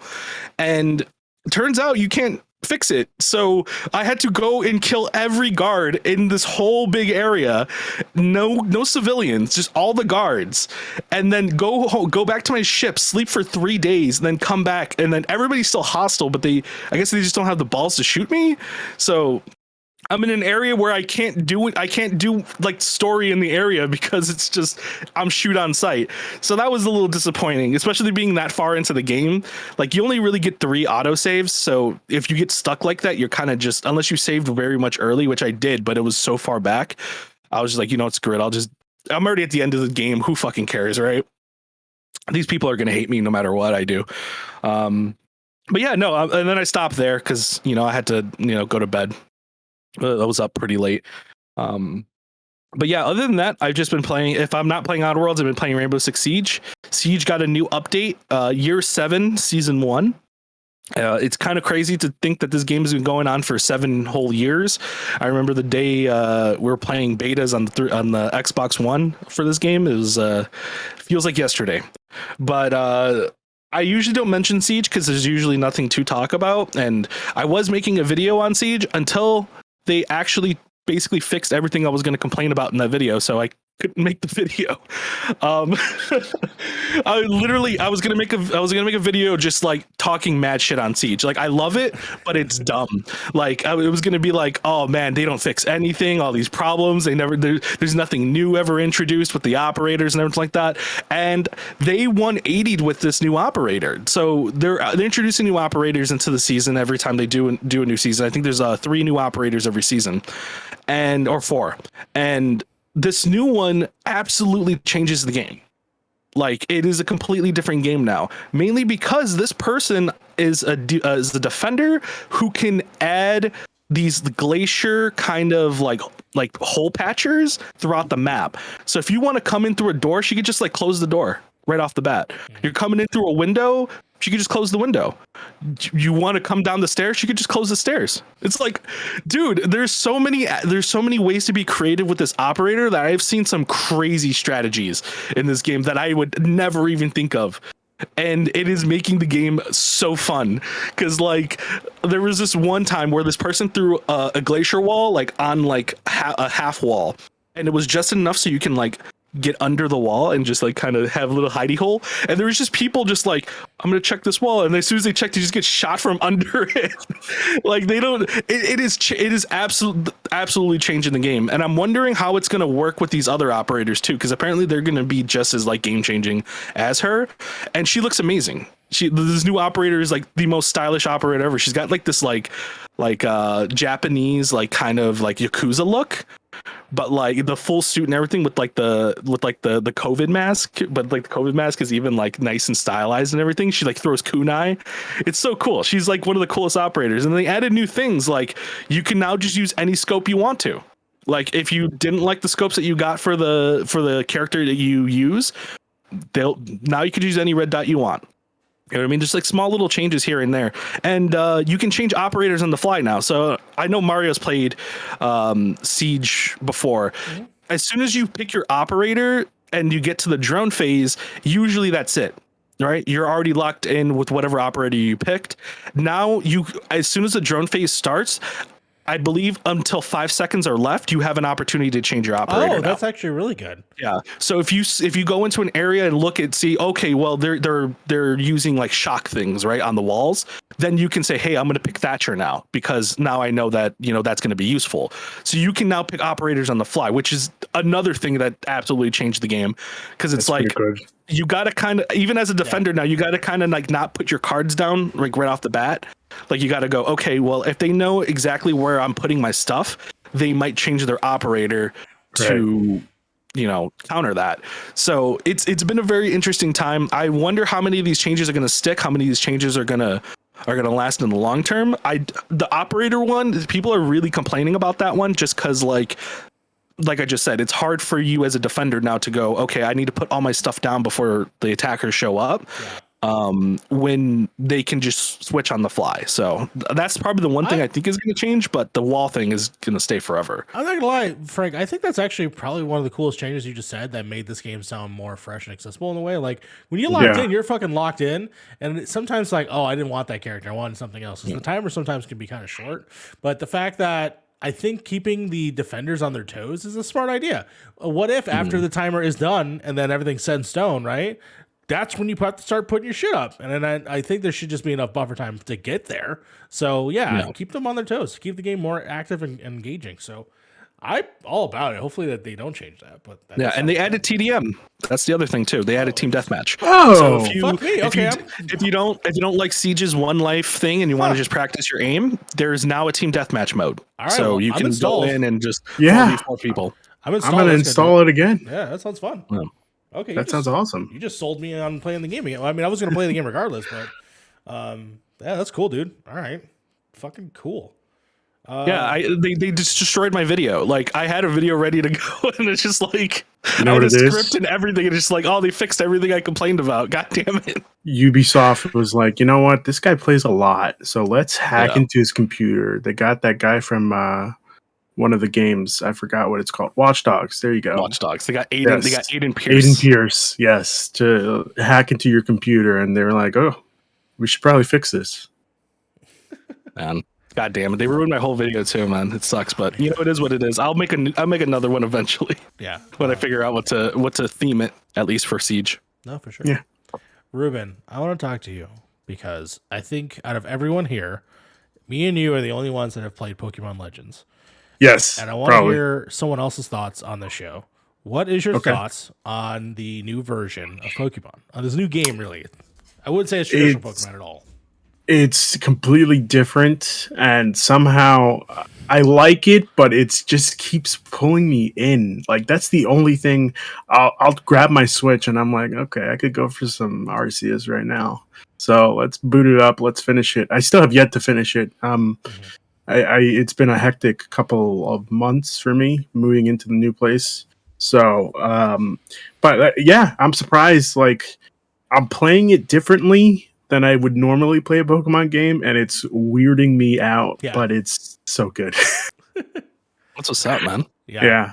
Speaker 4: And turns out you can't fix it. So I had to go and kill every guard in this whole big area. No civilians, just all the guards. And then go back to my ship, sleep for 3 days, and then come back. And then everybody's still hostile, but I guess they just don't have the balls to shoot me. So I'm in an area where I can't do like story in the area because it's just I'm shoot on sight. So that was a little disappointing, especially being that far into the game. Like you only really get 3 autosaves. So if you get stuck like that, you're kind of just, unless you saved very much early, which I did, but it was so far back. I was just like, screw it. I'm already at the end of the game. Who fucking cares, right? These people are going to hate me no matter what I do. But yeah, no. And then I stopped there because, I had to, go to bed. I was up pretty late. But yeah, other than that, I've just been playing. If I'm not playing Outer Worlds, I've been playing Rainbow Six Siege. Siege got a new update, Year 7, Season 1. It's kind of crazy to think that this game has been going on for 7 whole years. I remember the day we were playing betas on the Xbox One for this game. It was feels like yesterday. But I usually don't mention Siege because there's usually nothing to talk about. And I was making a video on Siege until they actually basically fixed everything I was going to complain about in that video, so I couldn't make the video. I was gonna make a video just like talking mad shit on Siege. Like I love it, but it's dumb. Like it was gonna be like, oh man, they don't fix anything. All these problems, there's nothing new ever introduced with the operators and everything like that. And they 180'd with this new operator. So they're introducing new operators into the season every time they do a new season. I think there's 3 new operators every season, or 4. And this new one absolutely changes the game. Like it is a completely different game now, mainly because this person is a defender who can add these glacier kind of like hole patchers throughout the map. So if you want to come in through a door, she could just like close the door right off the bat. You're coming in through a window, she could just close the window. You want to come down the stairs, she could just close the stairs. It's like, dude, there's so many ways to be creative with this operator that I've seen some crazy strategies in this game that I would never even think of. And it is making the game so fun because like there was this one time where this person threw a glacier wall like on like a half wall, and it was just enough so you can like get under the wall and just like kind of have a little hidey hole. And there was just people just like, I'm gonna check this wall, and as soon as they check, they just get shot from under it. Like they don't. It is absolutely changing the game, and I'm wondering how it's gonna work with these other operators too, because apparently they're gonna be just as like game changing as her, and she looks amazing. This new operator is like the most stylish operator ever. She's got like this like Japanese like kind of like Yakuza look, but like the full suit and everything with the COVID mask, but like the COVID mask is even like nice and stylized and everything. She like throws kunai. It's so cool. She's like one of the coolest operators, and they added new things like you can now just use any scope you want to. Like if you didn't like the scopes that you got for the character that you use, now you could use any red dot you want. You know what I mean? Just like small little changes here and there. And you can change operators on the fly now. So I know Mario's played Siege before. Mm-hmm. As soon as you pick your operator and you get to the drone phase, usually that's it. Right? You're already locked in with whatever operator you picked. Now, as soon as the drone phase starts, I believe until 5 seconds are left, you have an opportunity to change your operator.
Speaker 1: Oh, that's actually really good.
Speaker 4: Yeah. So if you go into an area and look at okay, well they're using like shock things right on the walls, then you can say, hey, I'm going to pick Thatcher now because now I know that that's going to be useful. So you can now pick operators on the fly, which is another thing that absolutely changed the game because it's like you got to kind of, even as a defender now, you got to kind of like not put your cards down like right off the bat. Like you got to go, okay, well, if they know exactly where I'm putting my stuff, they might change their operator to, counter that. So it's been a very interesting time. I wonder how many of these changes are going to stick, how many of these changes are going to last in the long term. The operator one, people are really complaining about that one just because like I just said, it's hard for you as a defender now to go, okay, I need to put all my stuff down before the attackers show up. When they can just switch on the fly. So that's probably the one thing I think is going to change, but the wall thing is going to stay forever.
Speaker 1: I'm not gonna lie, Frank, I think that's actually probably one of the coolest changes you just said that made this game sound more fresh and accessible in a way. Like when you're locked in, you're fucking locked in, and sometimes like, oh, I didn't want that character, I wanted something else. The timer sometimes can be kind of short, but the fact that I think keeping the defenders on their toes is a smart idea. What if after the timer is done and then everything's set in stone, right? That's when you have to start putting your shit up. And then I think there should just be enough buffer time to get there. So, keep them on their toes. Keep the game more active and engaging. So, I'm all about it. Hopefully that they don't change that. But
Speaker 4: and they added TDM. That's the other thing, too. They added Team Deathmatch.
Speaker 5: Oh,
Speaker 4: so if you don't like Siege's one life thing and you want to just practice your aim, there's now a Team Deathmatch mode.
Speaker 1: All right,
Speaker 4: so you can go in and just 4 people.
Speaker 5: I'm going to install it again.
Speaker 1: Yeah, that sounds fun.
Speaker 4: Yeah.
Speaker 1: Okay,
Speaker 5: that sounds awesome.
Speaker 1: You just sold me on playing the game again. I mean, I was going to play the game regardless, but that's cool, dude. All right, fucking cool.
Speaker 4: They just destroyed my video. Like I had a video ready to go, and it's just like
Speaker 5: I had a
Speaker 4: script and everything, and it's just like, oh, they fixed everything I complained about. God damn it!
Speaker 5: Ubisoft was like, you know what? This guy plays a lot, so let's hack into his computer. They got that guy from one of the games. I forgot what it's called. Watch Dogs. There you go.
Speaker 4: Watch Dogs. They got Aiden.
Speaker 5: Yes.
Speaker 4: They got Aiden Pierce.
Speaker 5: Aiden Pierce. Yes, to hack into your computer, and they're like, oh, we should probably fix this.
Speaker 4: Man. God damn it! They ruined my whole video too, man. It sucks, but it is what it is. I'll make another one eventually.
Speaker 1: Yeah,
Speaker 4: when I figure out what to theme it, at least for Siege.
Speaker 1: No, for sure.
Speaker 5: Yeah,
Speaker 1: Ruben, I want to talk to you because I think out of everyone here, me and you are the only ones that have played Pokemon Legends.
Speaker 5: Yes,
Speaker 1: and I want to hear someone else's thoughts on the show. What is your thoughts on the new version of Pokemon? On this new game, really? I wouldn't say it's traditional Pokemon at all.
Speaker 5: It's completely different, and somehow I like it, but it just keeps pulling me in. Like that's the only thing. I'll grab my Switch, and I'm like, okay, I could go for some Arceus right now. So let's boot it up. Let's finish it. I still have yet to finish it. It's been a hectic couple of months for me moving into the new place. So, I'm surprised. Like I'm playing it differently than I would normally play a Pokemon game, and it's weirding me out, but it's so good.
Speaker 4: What's up, man?
Speaker 5: Yeah.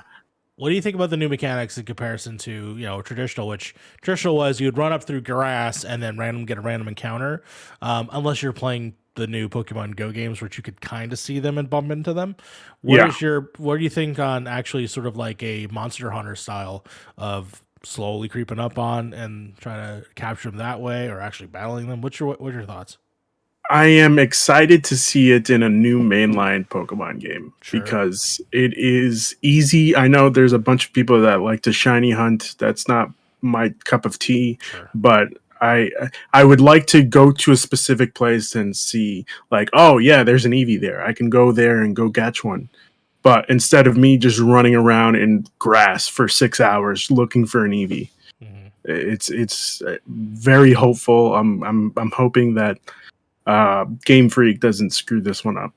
Speaker 1: What do you think about the new mechanics in comparison to traditional? Which traditional was you'd run up through grass and then get a random encounter, unless you're playing the new Pokemon Go games, which you could kind of see them and bump into them. What do you think on actually sort of like a Monster Hunter style of slowly creeping up on and trying to capture them that way, or actually battling them? What's your thoughts?
Speaker 5: I am excited to see it in a new mainline Pokemon game because it is easy. I know there's a bunch of people that like to shiny hunt. That's not my cup of tea, but I would like to go to a specific place and see like, oh yeah, there's an Eevee there. I can go there and go catch one. But instead of me just running around in grass for 6 hours looking for an Eevee, it's very hopeful. I'm hoping that Game Freak doesn't screw this one up.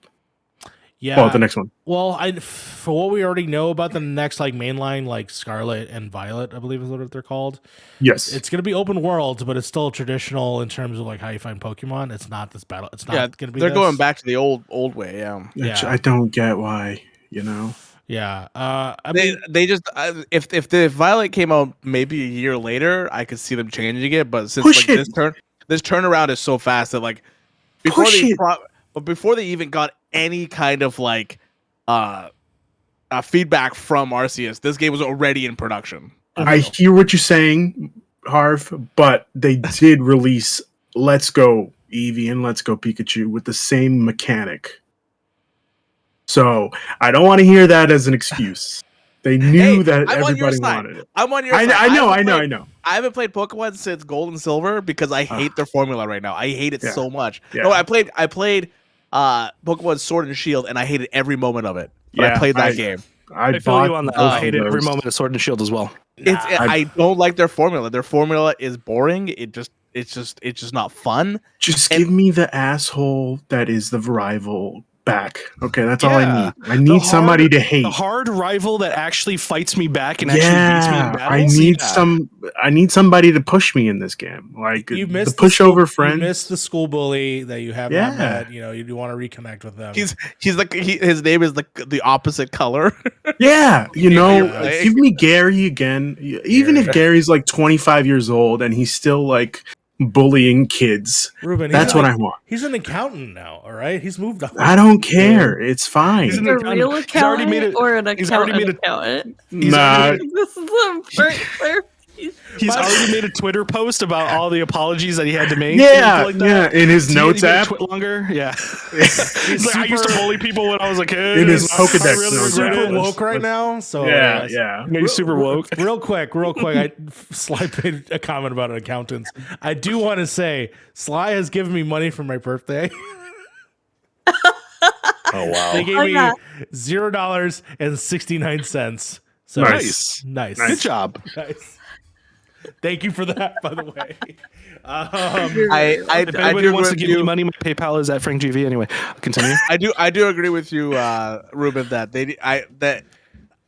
Speaker 1: Yeah.
Speaker 5: Oh, the next one.
Speaker 1: Well, for what we already know about the next like mainline, like Scarlet and Violet, I believe is what they're called.
Speaker 5: Yes,
Speaker 1: it's going to be open world, but it's still traditional in terms of like how you find Pokemon. It's not this battle. It's not going to be.
Speaker 3: They're going back to the old way. Yeah.
Speaker 5: I don't get why.
Speaker 1: Yeah.
Speaker 3: I mean, they just if the Violet came out maybe a year later, I could see them changing it. But since this turnaround is so fast that like before they even got any kind of like feedback from Arceus, this game was already in production.
Speaker 5: I hear what you're saying, Harv, but they did release Let's Go Eevee and Let's Go Pikachu with the same mechanic. So I don't want to hear that as an excuse. They knew that everybody wanted it.
Speaker 3: I'm on your side.
Speaker 5: I know.
Speaker 3: I haven't played Pokemon since Gold and Silver because I hate their formula right now. I hate it so much.
Speaker 5: Yeah.
Speaker 3: No, I played Pokemon Sword and Shield, and I hated every moment of it. But I played that game.
Speaker 4: I feel you on that. I hated every moment of Sword and Shield as well.
Speaker 3: I don't like their formula. Their formula is boring. It's just not fun.
Speaker 5: Just give me the asshole that is the rival back. Okay, that's all I need. I need somebody to hate.
Speaker 4: The hard rival that actually fights me back and actually beats me in battles.
Speaker 5: I need somebody to push me in this game. Like
Speaker 1: you missed
Speaker 5: the pushover friend.
Speaker 1: You missed the school bully that you have not met. You do want to reconnect with them.
Speaker 3: He's like his name is the opposite color.
Speaker 5: Yeah, give me Gary again. Even if Gary's like 25 years old and he's still like bullying kids.
Speaker 1: Ruben,
Speaker 5: that's what I want.
Speaker 1: He's an accountant now, all right? He's moved on.
Speaker 5: I don't care. It's fine.
Speaker 2: He's a real accountant or an accountant?
Speaker 5: Nah.
Speaker 2: This is the
Speaker 4: He's already made a Twitter post about all the apologies that he had to make.
Speaker 5: Yeah, in his notes app.
Speaker 4: Longer, yeah. He's like, I used to bully people when I was a kid.
Speaker 5: In his Pokedex
Speaker 1: notes. Super woke right now. So
Speaker 5: yeah.
Speaker 4: He's super woke.
Speaker 1: Real quick. Sly made a comment about accountants. I do want to say Sly has given me money for my birthday.
Speaker 4: Oh wow!
Speaker 1: They gave me $0.69. So nice.
Speaker 4: Good job.
Speaker 1: Nice. Thank you for that, by the way.
Speaker 4: If anybody wants to give me money, my PayPal is at FrankGV. Anyway, continue.
Speaker 3: I do agree with you, Ruben, that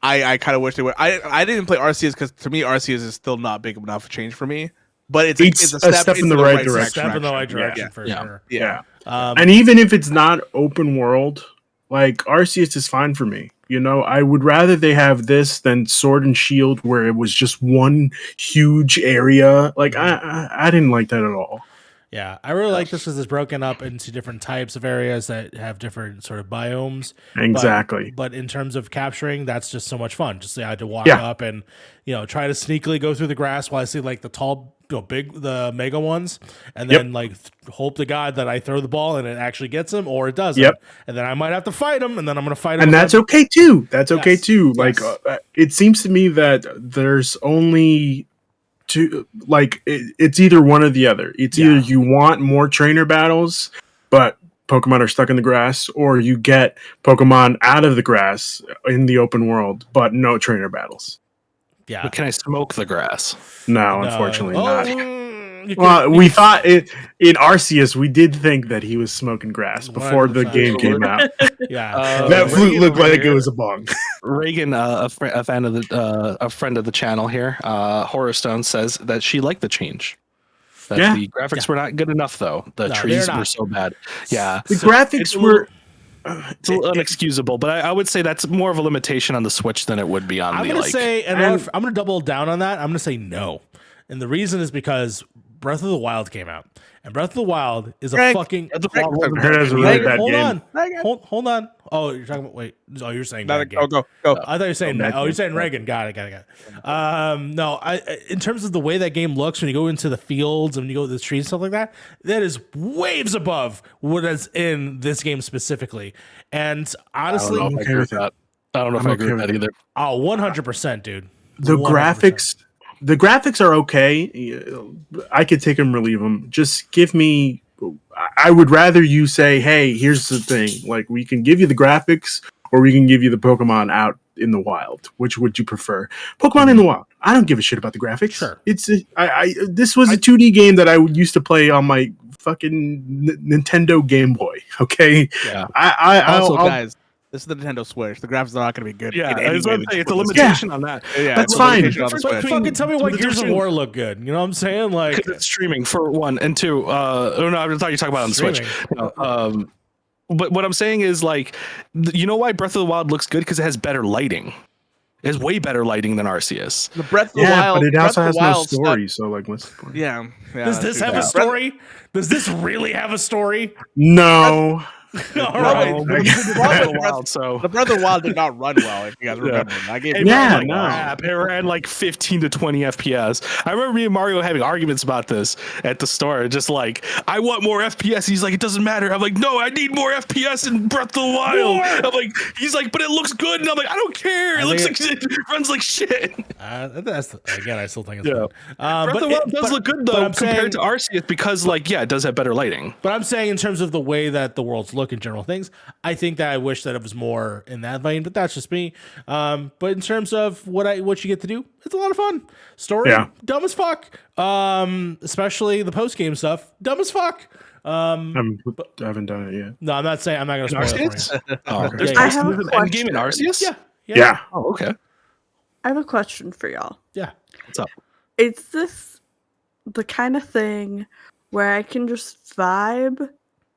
Speaker 3: I kind of wish they were. I didn't play Arceus because to me Arceus is still not big enough change for me. But it's a step in the right direction.
Speaker 1: Step in the right direction for sure.
Speaker 3: Yeah.
Speaker 5: And even if it's not open world, like Arceus is fine for me. I would rather they have this than Sword and Shield, where it was just one huge area. Like I didn't like that at all.
Speaker 1: Yeah, I really like this because it's broken up into different types of areas that have different sort of biomes.
Speaker 5: Exactly.
Speaker 1: But in terms of capturing, that's just so much fun. Just I had to walk up and try to sneakily go through the grass while I see like the tall, the mega ones, and then hope to God that I throw the ball and it actually gets him, or it doesn't.
Speaker 5: Yep.
Speaker 1: And then I might have to fight him, and then I'm going to fight him.
Speaker 5: And that's okay too. That's okay too. Like it seems to me that there's only it's either one or the other. It's either you want more trainer battles, but Pokemon are stuck in the grass, or you get Pokemon out of the grass in the open world, but no trainer battles.
Speaker 1: Yeah.
Speaker 4: But can I smoke the grass?
Speaker 5: No, unfortunately not. Well, we thought in Arceus, we did think that he was smoking grass before the game came out. That flute looked like it was a bong.
Speaker 4: Reagan, a friend of the channel here, Horrorstone, says that she liked the change. That the graphics were not good enough, though. The trees were so bad. Yeah,
Speaker 5: the graphics were.
Speaker 4: It's a little unexcusable, but I would say that's more of a limitation on the Switch than it would be on
Speaker 1: I'm
Speaker 4: the
Speaker 1: gonna
Speaker 4: like.
Speaker 1: say, and I'm gonna double down on that. I'm gonna say no, and the reason is because Breath of the Wild came out, and Breath of the Wild is a
Speaker 3: Greg,
Speaker 1: fucking.
Speaker 5: I heard it's a really bad
Speaker 1: hold
Speaker 5: game.
Speaker 1: on, hold on. Oh, you're talking about wait. Oh, you're saying bad game.
Speaker 3: Go.
Speaker 1: I thought you were saying. You're saying Reagan. Got it. No, in terms of the way that game looks when you go into the fields and you go to the trees and stuff like that, that is waves above what is in this game specifically. And honestly,
Speaker 4: I don't know if I agree with that. I don't know if I agree with that either.
Speaker 1: Oh, 100%, dude.
Speaker 5: The
Speaker 1: 100%.
Speaker 5: graphics are okay. I could take them or leave them. Just give me. I would rather you say, "Hey, here's the thing. Like, we can give you the graphics, or we can give you the Pokemon out in the wild. Which would you prefer? Pokemon in the wild. I don't give a shit about the graphics.
Speaker 1: Sure.
Speaker 5: It's this was a 2D game that I used to play on my fucking Nintendo Game Boy. Okay.
Speaker 4: Yeah.
Speaker 3: Also, guys, this is the Nintendo Switch. The graphics are not going to be good.
Speaker 4: Yeah,
Speaker 3: in any
Speaker 4: it's, what
Speaker 3: way
Speaker 4: I'm
Speaker 3: that
Speaker 4: saying,
Speaker 3: you
Speaker 4: it's a
Speaker 3: put this
Speaker 4: limitation on that.
Speaker 3: Yeah,
Speaker 5: That's
Speaker 3: it's a
Speaker 5: fine.
Speaker 3: limitation on the Switch.
Speaker 1: Fucking tell me what Gears of
Speaker 4: difference-
Speaker 1: War look good. You know what I'm saying? Like,
Speaker 4: Because it's streaming for one, and two. Oh no, I thought you were talking about on the Switch.
Speaker 1: Streaming.
Speaker 4: No, but what I'm saying is like, you know why Breath of the Wild looks good? Because it has better lighting. It has way better lighting than Arceus.
Speaker 3: The Breath of the
Speaker 5: Yeah,
Speaker 3: Wild,
Speaker 5: but it also has no
Speaker 3: Wild
Speaker 5: story. So, like, what's the point?
Speaker 3: Yeah.
Speaker 1: does this have a
Speaker 3: Breath-
Speaker 1: story? Does this really have a story?
Speaker 5: No.
Speaker 1: All right.
Speaker 4: No, but it's Breath of the Wild, so
Speaker 3: The Breath of the Wild did not run well, if you guys remember. I gave
Speaker 4: It
Speaker 3: it
Speaker 5: Yeah,
Speaker 4: ran like
Speaker 5: no.
Speaker 4: crap. It ran like 15 to 20 FPS. I remember me and Mario having arguments about this at the store. Just like, I want more FPS. He's like, it doesn't matter. I'm like, no, I need more FPS in Breath of the Wild.
Speaker 1: More!
Speaker 4: I'm like, he's like, but it looks good. And I'm like, I don't care. It
Speaker 1: I
Speaker 4: looks
Speaker 1: think
Speaker 4: like it runs like shit.
Speaker 1: Again, I still think it's
Speaker 4: Yeah.
Speaker 1: fun.
Speaker 4: Breath of the Wild does look good
Speaker 1: but
Speaker 4: though
Speaker 1: I'm
Speaker 4: compared
Speaker 1: saying-
Speaker 4: to Arceus because like, yeah, it does have better lighting.
Speaker 1: But I'm saying in terms of the way that the worlds look in general things, I think that I wish that it was more in that vein, but that's just me. But in terms of what you get to do, it's a lot of fun. Story,
Speaker 5: Yeah.
Speaker 1: dumb as fuck. Especially the post game stuff, dumb as fuck.
Speaker 5: I haven't done it yet.
Speaker 1: No, I'm not saying I'm not going to spoil it for you.
Speaker 4: Oh, there's
Speaker 1: I
Speaker 2: have a
Speaker 4: an end game in
Speaker 2: question.
Speaker 4: Arceus?
Speaker 5: Yeah.
Speaker 4: Oh, okay.
Speaker 2: I have a question for y'all.
Speaker 1: Yeah.
Speaker 4: What's up?
Speaker 2: Is this the kind of thing where I can just vibe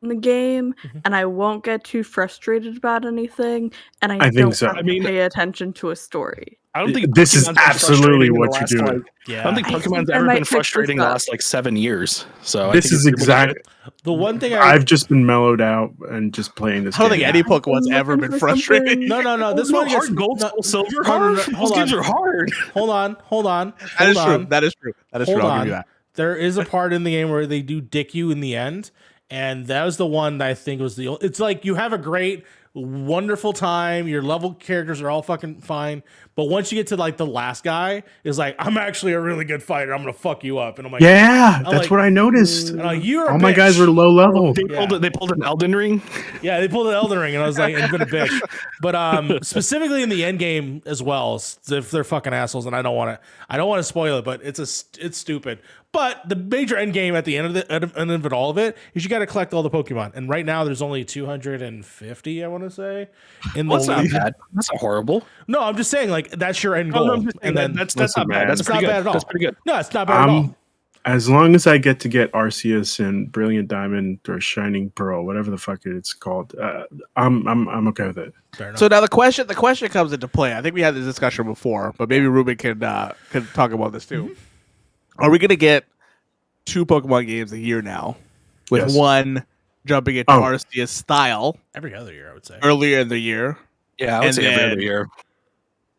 Speaker 2: in the game and I won't get too frustrated about anything and I
Speaker 5: think
Speaker 2: don't
Speaker 5: so.
Speaker 2: have
Speaker 4: I mean-
Speaker 2: to pay attention to a story?
Speaker 4: I don't think
Speaker 5: This is
Speaker 4: Pokemon's been
Speaker 5: absolutely
Speaker 4: frustrating in the
Speaker 5: what you're
Speaker 4: last,
Speaker 5: doing.
Speaker 4: like,
Speaker 1: Yeah.
Speaker 4: I don't think
Speaker 2: I
Speaker 4: Pokemon's
Speaker 2: think I
Speaker 4: ever
Speaker 2: might
Speaker 4: been
Speaker 2: pick this
Speaker 4: frustrating the
Speaker 2: up.
Speaker 4: last like 7 years. So
Speaker 5: This is
Speaker 4: exactly.
Speaker 1: The one thing
Speaker 5: I've just been mellowed out and just playing this
Speaker 3: I don't
Speaker 5: game.
Speaker 3: think any Pokemon's ever been frustrating.
Speaker 1: No. This
Speaker 4: no,
Speaker 1: one gets
Speaker 4: hard gold,
Speaker 1: no,
Speaker 4: silver,
Speaker 1: no,
Speaker 4: hard.
Speaker 1: hold
Speaker 4: Those
Speaker 1: on.
Speaker 4: games are hard.
Speaker 1: Hold on.
Speaker 3: That is
Speaker 1: Hold
Speaker 3: true.
Speaker 1: on.
Speaker 3: That is true. That is true.
Speaker 1: Hold
Speaker 3: I'll
Speaker 1: on.
Speaker 3: give you that.
Speaker 1: There is a part in the game where they do dick you in the end, and that was the one that I think was the. It's like you have a great, wonderful time. Your level characters are all fucking fine, but once you get to like the last guy, is like I'm actually a really good fighter. I'm gonna fuck you up, and I'm like,
Speaker 5: Yeah, that's
Speaker 1: like,
Speaker 5: what I noticed.
Speaker 1: and I'm like, you're a
Speaker 5: All my
Speaker 1: bitch.
Speaker 5: guys were low level.
Speaker 4: They pulled an Elden Ring.
Speaker 1: Yeah, they pulled an Elden Ring, and I was like, "It's been a bitch." But specifically in the end game as well, if they're fucking assholes, and I don't want to spoil it, but it's stupid. But the major end game at the end of all of it is you got to collect all the Pokemon, and right now there's only 250, I want to say. In the
Speaker 4: That's not
Speaker 1: league.
Speaker 4: bad. That's not horrible.
Speaker 1: No, I'm just saying like that's your end
Speaker 4: Oh,
Speaker 1: goal,
Speaker 4: no, I'm just saying
Speaker 1: and then
Speaker 4: that's
Speaker 5: Listen,
Speaker 4: not bad.
Speaker 5: man,
Speaker 4: That's
Speaker 1: it's
Speaker 4: pretty
Speaker 1: not
Speaker 4: good.
Speaker 1: bad at all.
Speaker 4: That's pretty good.
Speaker 1: No, it's not bad at all.
Speaker 5: As long as I get to get Arceus and Brilliant Diamond or Shining Pearl, whatever the fuck it's called, I'm okay with it.
Speaker 1: Fair enough.
Speaker 3: So now the question comes into play. I think we had this discussion before, but maybe Ruben can talk about this too. Are we gonna get 2 Pokemon games a year now, with
Speaker 5: Yes.
Speaker 3: one jumping into
Speaker 5: Oh.
Speaker 3: Arceus style
Speaker 1: every other year, I would say.
Speaker 3: earlier in the year?
Speaker 4: Yeah, I would
Speaker 3: And
Speaker 4: say every
Speaker 3: then-
Speaker 4: other year.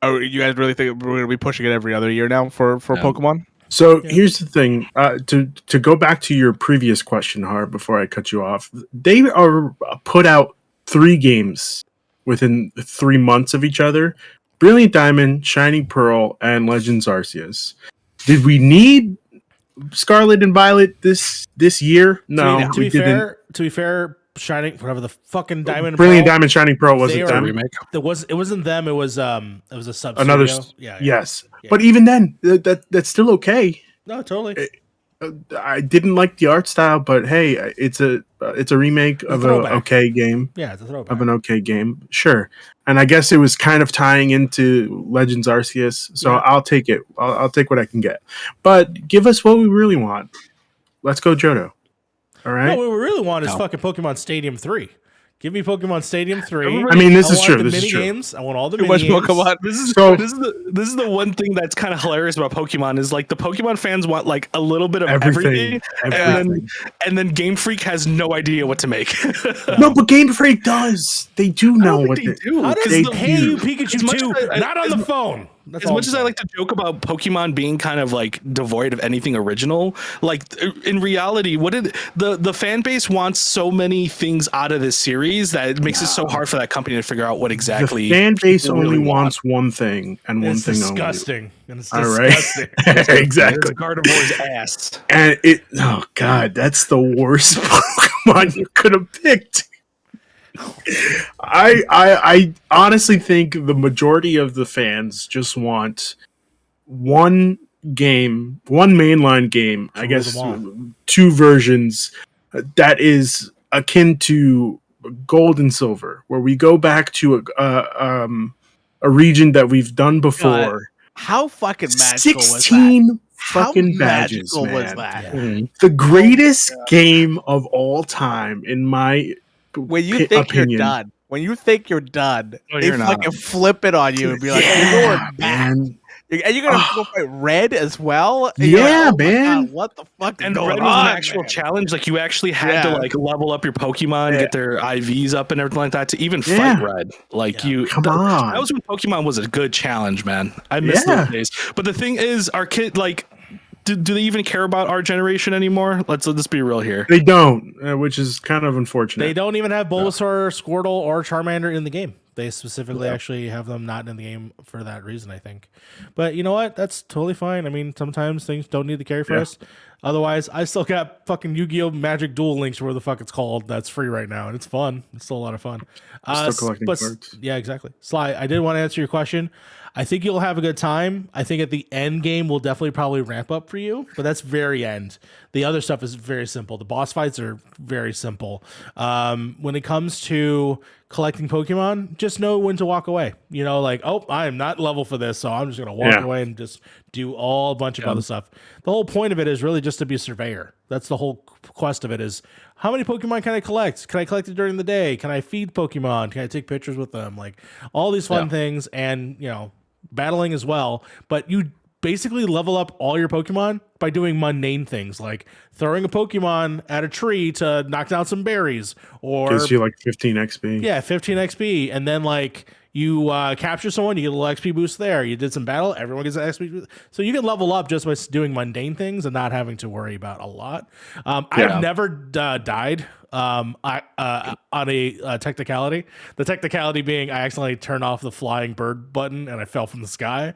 Speaker 3: Are you guys really think we're gonna be pushing it every other year now for
Speaker 4: No.
Speaker 3: Pokemon?
Speaker 5: So here's the thing. To go back to your previous question, Harv, before I cut you off, they are put out 3 games within 3 months of each other: Brilliant Diamond, Shining Pearl, and Legends Arceus. Did we need Scarlet and Violet this year? No,
Speaker 1: to
Speaker 5: we
Speaker 1: be
Speaker 5: didn't.
Speaker 1: fair, Shining, whatever the fucking Diamond, and
Speaker 5: Brilliant
Speaker 1: Pearl,
Speaker 5: Diamond, Shining Pearl
Speaker 1: They
Speaker 5: wasn't
Speaker 1: are
Speaker 5: them.
Speaker 4: Remake.
Speaker 1: It wasn't them. It was a sub.
Speaker 5: Another
Speaker 1: studio. Yeah.
Speaker 5: Yes,
Speaker 1: Yeah.
Speaker 5: but even then, that's still okay.
Speaker 1: No, totally.
Speaker 5: I didn't like the art style, but hey, it's a remake of an
Speaker 1: throwback.
Speaker 5: okay game.
Speaker 1: Yeah, it's a throwback.
Speaker 5: Of an okay game, sure. And I guess it was kind of tying into Legends Arceus, so
Speaker 1: Yeah.
Speaker 5: I'll take it. I'll take what I can get. But give us what we really want. Let's go, Johto. All right.
Speaker 1: No, what we really want is
Speaker 4: No.
Speaker 1: fucking Pokemon Stadium 3. Give me Pokemon Stadium 3.
Speaker 5: I mean, this is
Speaker 1: want
Speaker 5: true.
Speaker 1: The
Speaker 5: This
Speaker 1: mini
Speaker 5: is true.
Speaker 1: games. I want all the
Speaker 3: Too
Speaker 1: mini
Speaker 3: much
Speaker 1: games.
Speaker 3: Pokemon.
Speaker 4: This is the one thing that's kind of hilarious about Pokemon is like the Pokemon fans want like a little bit of everything. And then Game Freak has no idea what to make.
Speaker 5: No, but Game Freak does. They do know what
Speaker 4: they do.
Speaker 1: How does
Speaker 5: They
Speaker 1: Hey
Speaker 5: do.
Speaker 1: You Pikachu 2 not on the phone? That's
Speaker 4: As
Speaker 1: all
Speaker 4: much
Speaker 1: I'm
Speaker 4: as I
Speaker 1: saying.
Speaker 4: like to joke about Pokemon being kind of like devoid of anything original, like in reality, the fan base wants so many things out of this series that it makes it so hard for that company to figure out what exactly
Speaker 5: The fan base
Speaker 4: people
Speaker 5: only
Speaker 4: really want.
Speaker 5: wants one thing and one
Speaker 1: It's
Speaker 5: thing
Speaker 1: disgusting. And it's
Speaker 5: only. All right,
Speaker 1: disgusting.
Speaker 5: exactly.
Speaker 4: Gardevoir's ass.
Speaker 5: And oh god, that's the worst Pokemon you could have picked. I honestly think the majority of the fans just want one game, one mainline game. I guess two versions that is akin to Gold and Silver, where we go back to a region that we've done before.
Speaker 3: How fucking magical was that?
Speaker 5: 16
Speaker 3: How
Speaker 5: fucking badges,
Speaker 3: magical
Speaker 5: man.
Speaker 3: was that?
Speaker 1: Yeah.
Speaker 5: The greatest game of all time, in my
Speaker 3: When you think
Speaker 5: opinion.
Speaker 3: you're done, when you think you're done,
Speaker 4: No,
Speaker 3: they
Speaker 4: you're not.
Speaker 3: fucking flip it on you and be like,
Speaker 5: Yeah,
Speaker 3: "You're going back."
Speaker 5: man.
Speaker 3: And you're gonna go fight Red as well. And
Speaker 5: Yeah,
Speaker 3: you're like, "Oh my
Speaker 5: man.
Speaker 3: God, what the fuck is
Speaker 4: And
Speaker 3: going
Speaker 4: Red was
Speaker 3: on,
Speaker 4: an actual
Speaker 3: man?"
Speaker 4: challenge. Like you actually had to
Speaker 3: Yeah.
Speaker 4: like level up your Pokemon,
Speaker 5: Yeah.
Speaker 4: get their IVs up and everything like that to even
Speaker 5: Yeah.
Speaker 4: fight Red. Like
Speaker 1: Yeah.
Speaker 5: Come on.
Speaker 4: that was when Pokemon was a good challenge, man. I miss
Speaker 5: Yeah.
Speaker 4: those days. But the thing is, our kid like. Do they even care about our generation anymore? Let's be real here.
Speaker 5: They don't, which is kind of unfortunate.
Speaker 1: They don't even have Bulbasaur, Squirtle, or Charmander in the game. They specifically actually have them not in the game for that reason, I think. But you know what? That's totally fine. I mean, sometimes things don't need to carry for us. Otherwise, I still got fucking Yu-Gi-Oh! Magic Duel Links, whatever the fuck it's called. That's free right now, and it's fun. It's still a lot of fun.
Speaker 5: Still collecting cards.
Speaker 1: Yeah, exactly. Sly, I did want to answer your question. I think you'll have a good time. I think at the end game will definitely probably ramp up for you, but that's very end. The other stuff is very simple. The boss fights are very simple. When it comes to collecting Pokemon, just know when to walk away. You know, like, oh, I am not level for this, so I'm just gonna walk away and just do all a bunch of other stuff. The whole point of it is really just to be a surveyor. That's the whole quest of it is how many Pokemon can I collect? Can I collect it during the day? Can I feed Pokemon? Can I take pictures with them? Like all these fun things, and you know, battling as well. But you basically level up all your Pokemon by doing mundane things like throwing a Pokemon at a tree to knock down some berries, or
Speaker 5: Gives you like 15 XP.
Speaker 1: yeah, 15 XP, and then like you capture someone, you get a little XP boost there. You did some battle, everyone gets an XP boost. So you can level up just by doing mundane things and not having to worry about a lot. I've never died on a technicality. The technicality being I accidentally turned off the flying bird button and I fell from the sky.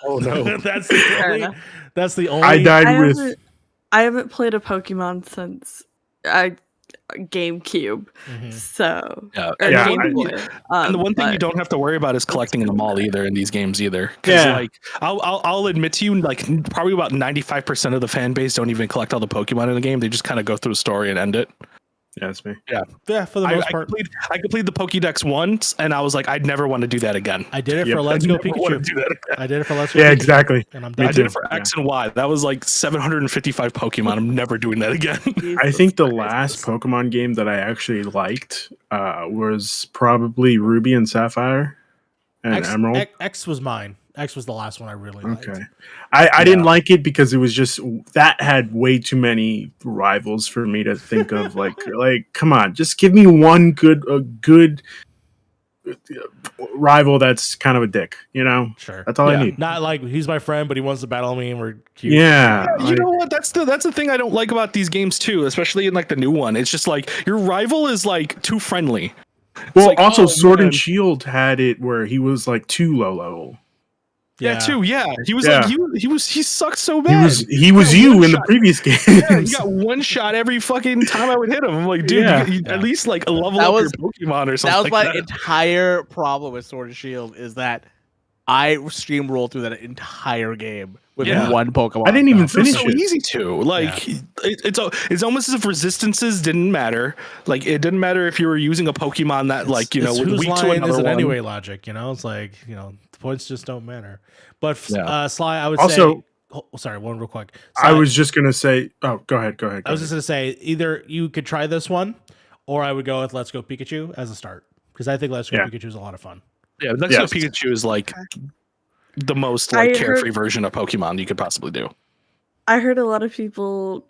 Speaker 5: Oh no.
Speaker 1: That's the only.
Speaker 5: I died with.
Speaker 2: I haven't played a Pokemon since GameCube, so
Speaker 4: Yeah.
Speaker 2: or
Speaker 5: Yeah,
Speaker 2: Game Boy.
Speaker 4: And the one thing you
Speaker 2: but-
Speaker 4: don't have to worry about is collecting them all either in these games either. Because like I'll admit to you, like probably about 95% of the fan base don't even collect all the Pokemon in the game. They just kind of go through a story and end it.
Speaker 5: Yeah, that's me.
Speaker 1: Yeah, for the most part.
Speaker 4: I completed the Pokédex once, and I was like, I'd never want to do that again.
Speaker 1: I did it
Speaker 5: Yep.
Speaker 1: for Let's Go
Speaker 4: I never wanna
Speaker 1: Pikachu.
Speaker 4: do that again.
Speaker 1: I did it for Let's Go
Speaker 5: Yeah,
Speaker 1: Pikachu.
Speaker 5: exactly.
Speaker 1: And I'm
Speaker 5: Me
Speaker 1: done.
Speaker 4: I did
Speaker 5: too.
Speaker 4: it for X and Y. That was like 755 Pokemon. I'm never doing that again.
Speaker 5: I think the last Pokemon game that I actually liked was probably Ruby and Sapphire and Emerald.
Speaker 1: X was mine. X was the last one I really liked.
Speaker 5: Okay. I didn't like it because it was just that had way too many rivals for me to think of like come on, just give me one good rival that's kind of a dick, you know?
Speaker 1: Sure.
Speaker 5: That's all I need.
Speaker 1: Not like he's my friend, but he wants to battle me and we're cute.
Speaker 5: Yeah.
Speaker 4: You know what? That's the thing I don't like about these games too, especially in like the new one. It's just like your rival is like too friendly.
Speaker 5: Well,
Speaker 4: like,
Speaker 5: also
Speaker 4: oh,
Speaker 5: Sword
Speaker 4: man.
Speaker 5: and Shield had it where he was like too low level.
Speaker 4: Yeah, too. Yeah, he was
Speaker 5: Yeah.
Speaker 4: like he sucked so bad.
Speaker 5: He was
Speaker 4: Yeah,
Speaker 5: you
Speaker 4: one
Speaker 5: in the
Speaker 4: shot.
Speaker 5: previous game.
Speaker 4: Yeah, you got one shot every fucking time I would hit him. I'm like, dude,
Speaker 5: Yeah.
Speaker 4: you at least like level
Speaker 3: That
Speaker 4: up
Speaker 3: was-
Speaker 4: your Pokemon or something.
Speaker 3: That was
Speaker 4: like
Speaker 3: my
Speaker 4: that.
Speaker 3: entire problem with Sword and Shield is that I steamrolled through that entire game with
Speaker 4: Yeah.
Speaker 3: one Pokemon.
Speaker 5: I didn't even
Speaker 4: It was
Speaker 5: finish
Speaker 4: so
Speaker 5: it.
Speaker 4: easy to like. It's almost as if resistances didn't matter. Like it didn't matter if you were using a Pokemon that like
Speaker 1: It's
Speaker 4: was
Speaker 1: whose
Speaker 4: weak to
Speaker 1: line
Speaker 4: another
Speaker 1: is it
Speaker 4: one.
Speaker 1: anyway logic, you know? It's like, you know, the points just don't matter. But
Speaker 4: Yeah.
Speaker 1: Sly, I would
Speaker 5: Also-
Speaker 1: say sorry, one real quick.
Speaker 5: I
Speaker 1: Sly,
Speaker 5: was just gonna say go ahead.
Speaker 1: I was just gonna say either you could try this one or I would go with Let's Go Pikachu as a start because I think Let's Go Pikachu is a lot of fun.
Speaker 4: Yeah, Let's Go Pikachu is like the most like carefree version of Pokemon you could possibly do.
Speaker 2: I heard a lot of people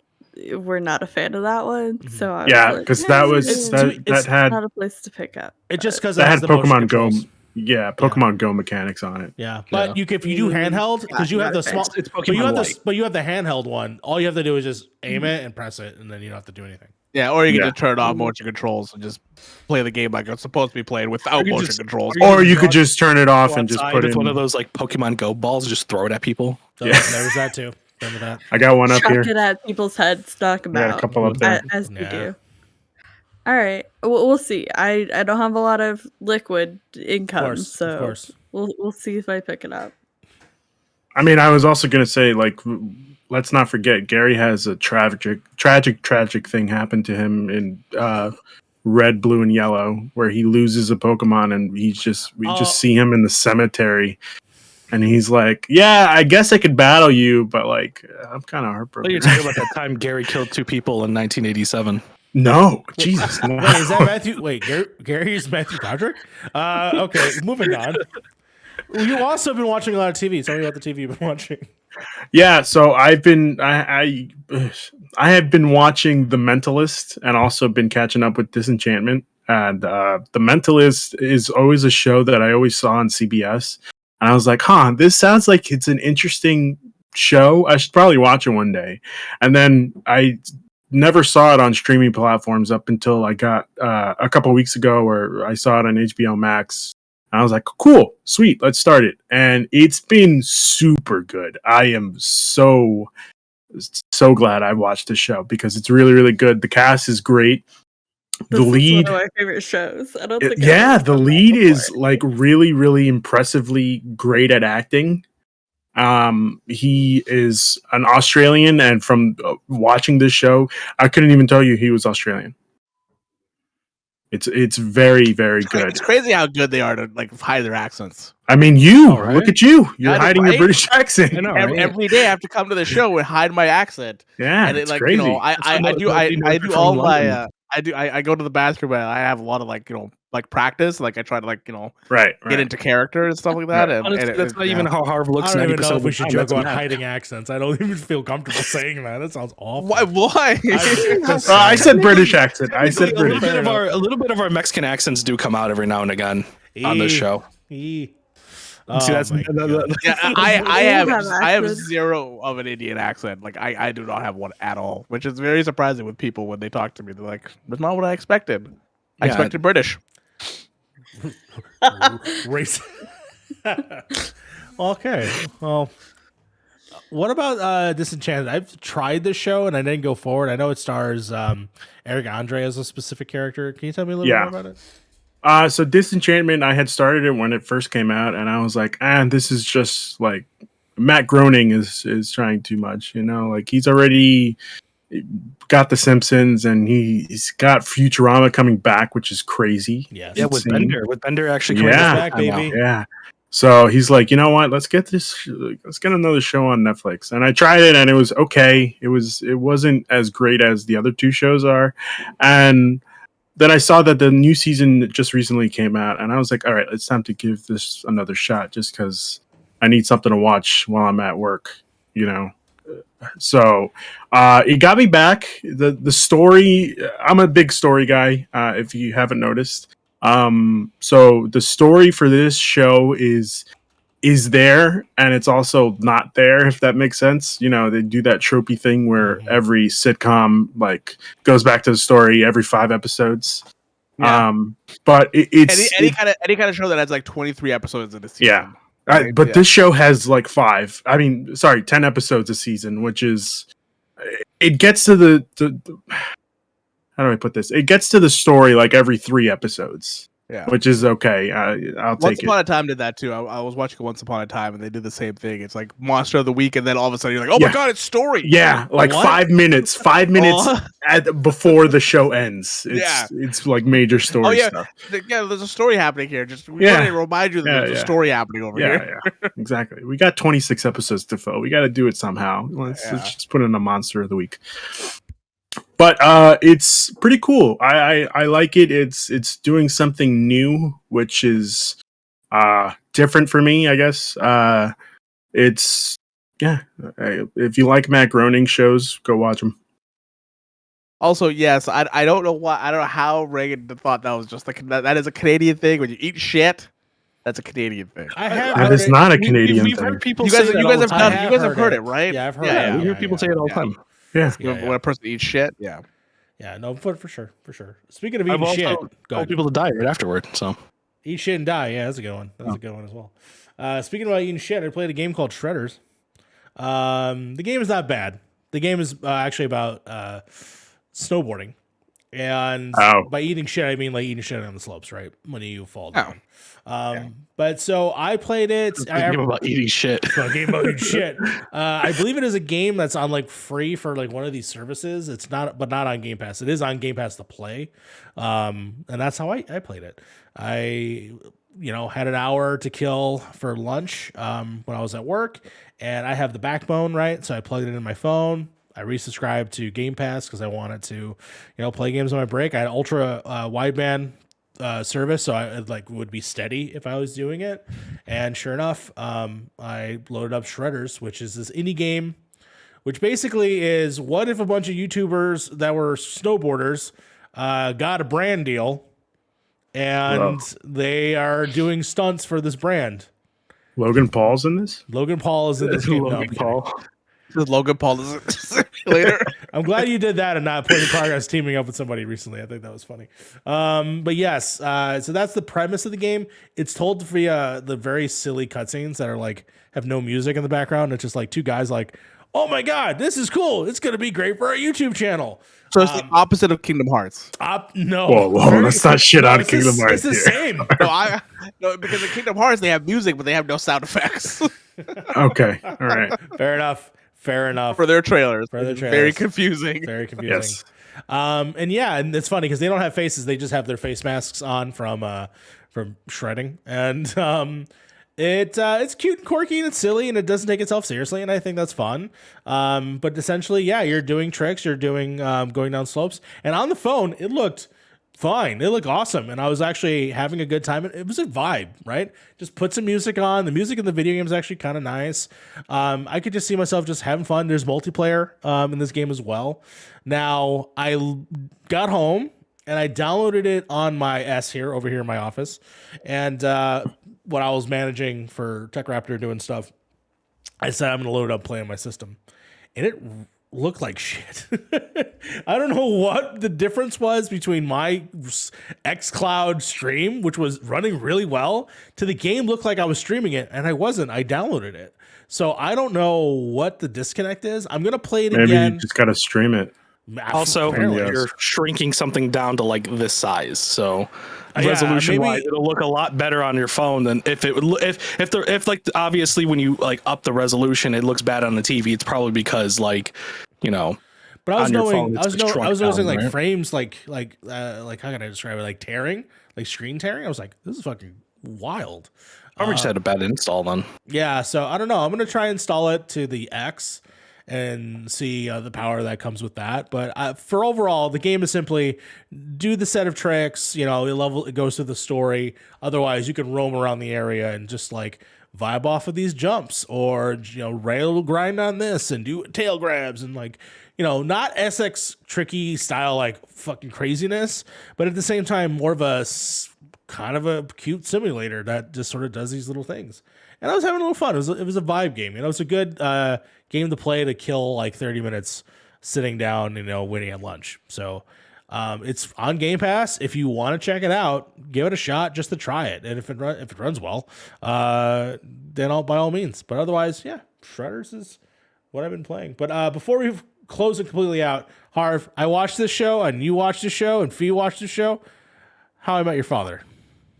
Speaker 2: were not a fan of that one, so I
Speaker 5: yeah, because that had
Speaker 2: not a place to pick up.
Speaker 1: It's just because
Speaker 5: that had Pokemon Go.
Speaker 1: controls.
Speaker 5: Yeah, Pokemon Go mechanics on it.
Speaker 1: Yeah, but if you do handheld, because you have the small,
Speaker 4: it's
Speaker 1: but you have the handheld one. All you have to do is just aim it and press it, and then you don't have to do anything.
Speaker 3: Yeah, or you can just turn off motion controls and just play the game like it's supposed to be played without motion controls.
Speaker 5: Or you could just turn it off and just put it in
Speaker 4: one of those like Pokemon Go balls, just throw it at people.
Speaker 1: So there's that too. Remember that?
Speaker 5: I got one up here.
Speaker 2: Chuck it at people's heads, knock them out.
Speaker 5: A couple up there.
Speaker 2: As you do. All right, we'll see. I don't have a lot of liquid income, so we'll see if I pick it up. I
Speaker 5: mean, I was also gonna say, like, let's not forget Gary has a tragic thing happen to him in Red, Blue, and Yellow, where he loses a Pokemon, and we just see him in the cemetery, and he's like, "Yeah, I guess I could battle you, but like, I'm kind of heartbroken."
Speaker 4: Well, you're talking about that time Gary killed 2 people in 1987.
Speaker 5: No, Jesus. No.
Speaker 1: Wait, is that Matthew? Wait, Gary is Matthew Patrick? Okay, moving on. You also been watching a lot of TV. Tell me about the TV you've been watching.
Speaker 5: Yeah, so I have been watching The Mentalist and also been catching up with Disenchantment. And The Mentalist is always a show that I always saw on CBS. And I was like, this sounds like it's an interesting show. I should probably watch it one day. And then I never saw it on streaming platforms up until I got a couple weeks ago where I saw it on HBO Max. And I was like, cool, sweet, let's start it. And it's been super good. I am so glad I watched this show because it's really, really good. The cast is great.
Speaker 2: This is one of my favorite shows. I don't think
Speaker 5: the lead is like really, really impressively great at acting. He is an Australian, and from watching this show, I couldn't even tell you he was Australian. It's very, very good.
Speaker 3: It's crazy how good they are to like hide their accents.
Speaker 5: I mean, look at you. You're hiding your British accent.
Speaker 3: I know, every day I have to come to the show and hide my accent.
Speaker 5: Yeah, and
Speaker 3: it's like
Speaker 5: crazy.
Speaker 3: I do all my I go to the bathroom and I have a lot of like practice. Like I try to get into character and stuff like that.
Speaker 5: Right.
Speaker 3: And,
Speaker 4: honestly, that's not even how Harv looks.
Speaker 1: I don't even know if we should joke about hiding accents. I don't even feel comfortable saying that. That sounds awful.
Speaker 3: Why?
Speaker 5: I said British accent. I said British.
Speaker 4: A little bit of our Mexican accents do come out every now and again on this show.
Speaker 3: See, that's I have zero of an Indian accent. Like I do not have one at all, which is very surprising with people when they talk to me. They're like, "That's not what I expected. I expected British."
Speaker 1: Race. Okay. Well, what about Disenchanted? I've tried this show and I didn't go forward. I know it stars Eric Andre as a specific character. Can you tell me a little more about it?
Speaker 5: So Disenchantment, I had started it when it first came out, and I was like, this is just like Matt Groening is trying too much, like he's already got The Simpsons and he's got Futurama coming back, which is crazy.
Speaker 1: Yes.
Speaker 4: Yeah, with Bender actually coming back, baby.
Speaker 5: Yeah. So he's like, you know what? Let's get another show on Netflix. And I tried it and it was okay. It wasn't as great as the other two shows are. And then I saw that the new season just recently came out, and I was like, all right, it's time to give this another shot just because I need something to watch while I'm at work, So it got me back. The story, I'm a big story guy, if you haven't noticed. So the story for this show is there, and it's also not there, if that makes sense. They do that tropey thing where every sitcom like goes back to the story every 5 episodes. Yeah. But it's
Speaker 3: any kind of show that has like 23 episodes in a season.
Speaker 5: Yeah. But this show has like 10 episodes a season, which is it gets to the how do I put this? It gets to the story like every 3 episodes. Yeah, which is okay. I'll take it.
Speaker 3: Once Upon a Time did that too. I was watching Once Upon a Time, and they did the same thing. It's like Monster of the Week, and then all of a sudden you're like, "Oh my god, it's story!"
Speaker 5: Yeah, like what? 5 minutes. 5 minutes before the show ends. It's like major story stuff.
Speaker 3: There's a story happening here. We want to remind you that there's a story happening over here.
Speaker 5: Yeah, exactly. We got 26 episodes to fill. We got to do it somehow. Let's just put in a Monster of the Week. But it's pretty cool. I like it. It's doing something new, which is different for me, I guess. It's if you like Matt Groening shows, go watch them.
Speaker 3: Also, yes, I don't know why, I don't know how Reagan thought that was just like that is a Canadian thing. When you eat shit, that's a Canadian thing.
Speaker 1: I have
Speaker 5: That
Speaker 1: heard
Speaker 5: is
Speaker 1: it.
Speaker 5: not a
Speaker 4: We've
Speaker 5: Canadian thing.
Speaker 4: heard people
Speaker 3: You guys,
Speaker 4: say that
Speaker 3: you
Speaker 4: all
Speaker 3: guys
Speaker 4: the
Speaker 3: have
Speaker 4: time.
Speaker 3: done, you guys have heard it, right?
Speaker 1: Yeah, I've heard it.
Speaker 4: We hear people say it all the time.
Speaker 5: Yeah.
Speaker 3: When a person eats shit, yeah.
Speaker 1: Yeah, no, for sure. Speaking of
Speaker 4: I've
Speaker 1: eating
Speaker 4: also
Speaker 1: shit, go
Speaker 4: told
Speaker 1: ahead.
Speaker 4: people to die right afterward. So
Speaker 1: Eat shit and die. Yeah, that's a good one. That's a good one as well. Speaking about eating shit, I played a game called Shredders. The game is not bad. The game is actually about snowboarding. And by eating shit, I mean like eating shit on the slopes, right? When you fall down. But so I played it.
Speaker 4: it's a game about eating shit.
Speaker 1: It's a game about eating shit. I believe it is a game that's on like free for like one of these services. It's not, but not on Game Pass. It is on Game Pass to play. And that's how I played it. I had an hour to kill for lunch when I was at work, and I have the backbone, right? So I plugged it in my phone. I resubscribed to Game Pass because I wanted to, play games on my break. I had ultra wideband service, so I would be steady if I was doing it. And sure enough, I loaded up Shredders, which is this indie game, which basically is what if a bunch of YouTubers that were snowboarders got a brand deal, and they are doing stunts for this brand.
Speaker 5: Logan Paul's in this?
Speaker 1: Logan Paul is in this game.
Speaker 4: Logan Paul.
Speaker 3: Logan Paul is a simulator.
Speaker 1: I'm glad you did that and not Point in Progress teaming up with somebody recently. I think that was funny. But yes, so that's the premise of the game. It's told via the very silly cutscenes that are like have no music in the background. It's just like two guys like, oh my God, this is cool. It's going to be great for our YouTube channel.
Speaker 3: So it's the opposite of Kingdom Hearts.
Speaker 1: No.
Speaker 5: Whoa, let's not shit on Kingdom Hearts.
Speaker 1: It's the
Speaker 5: here.
Speaker 1: same.
Speaker 3: No, because in Kingdom Hearts they have music, but they have no sound effects
Speaker 5: Okay, all right.
Speaker 1: Fair enough.
Speaker 3: for their trailers.
Speaker 1: For their
Speaker 3: It's
Speaker 1: trailers.
Speaker 3: very confusing.
Speaker 1: Very confusing.
Speaker 5: Yes.
Speaker 1: And it's funny because they don't have faces; they just have their face masks on from shredding, and it's cute and quirky and it's silly and it doesn't take itself seriously, and I think that's fun. But essentially, yeah, you're doing tricks, you're doing going down slopes, and on the phone it looked fine. It looked awesome, and I was actually having a good time. It was a vibe, right? Just put some music on. The music in the video game is actually kind of nice. I could just see myself just having fun. There's multiplayer in this game as well. Now, I got home and I downloaded it on my over here in my office. And when I was managing for Tech Raptor doing stuff, I said I'm going to load it up, play on my system. And it looked like shit. I don't know what the difference was between my xCloud stream, which was running really well, to the game looked like I was streaming it, and I wasn't. I downloaded it. So I don't know what the disconnect is. I'm going to play it again.
Speaker 5: Maybe you just got to stream it.
Speaker 4: Also,
Speaker 1: Apparently.
Speaker 4: you're shrinking something down to like this size, so resolution-wise, it'll look a lot better on your phone than if it would. If like obviously when you like up the resolution, it looks bad on the TV. It's probably because like
Speaker 1: But I was noticing like
Speaker 4: right?
Speaker 1: frames like how can I describe it, like tearing, like screen tearing. I was like, this is fucking wild.
Speaker 4: Probably just had a bad install then.
Speaker 1: Yeah, so I don't know. I'm gonna try and install it to the X and see the power that comes with that. But for overall, the game is simply do the set of tricks. It goes through the story. Otherwise, you can roam around the area and just like vibe off of these jumps, or rail grind on this and do tail grabs and like not SX tricky style like fucking craziness, but at the same time more of a kind of a cute simulator that just sort of does these little things. And I was having a little fun. It was a vibe game. It's a good game to play to kill like 30 minutes sitting down, waiting at lunch. So it's on Game Pass. If you want to check it out, give it a shot just to try it. And if it runs well, then by all means. But otherwise, yeah, Shredders is what I've been playing. But before we close it completely out, Harv, I watched this show, and you watched this show, and Fee watched this show. How I Met Your Father.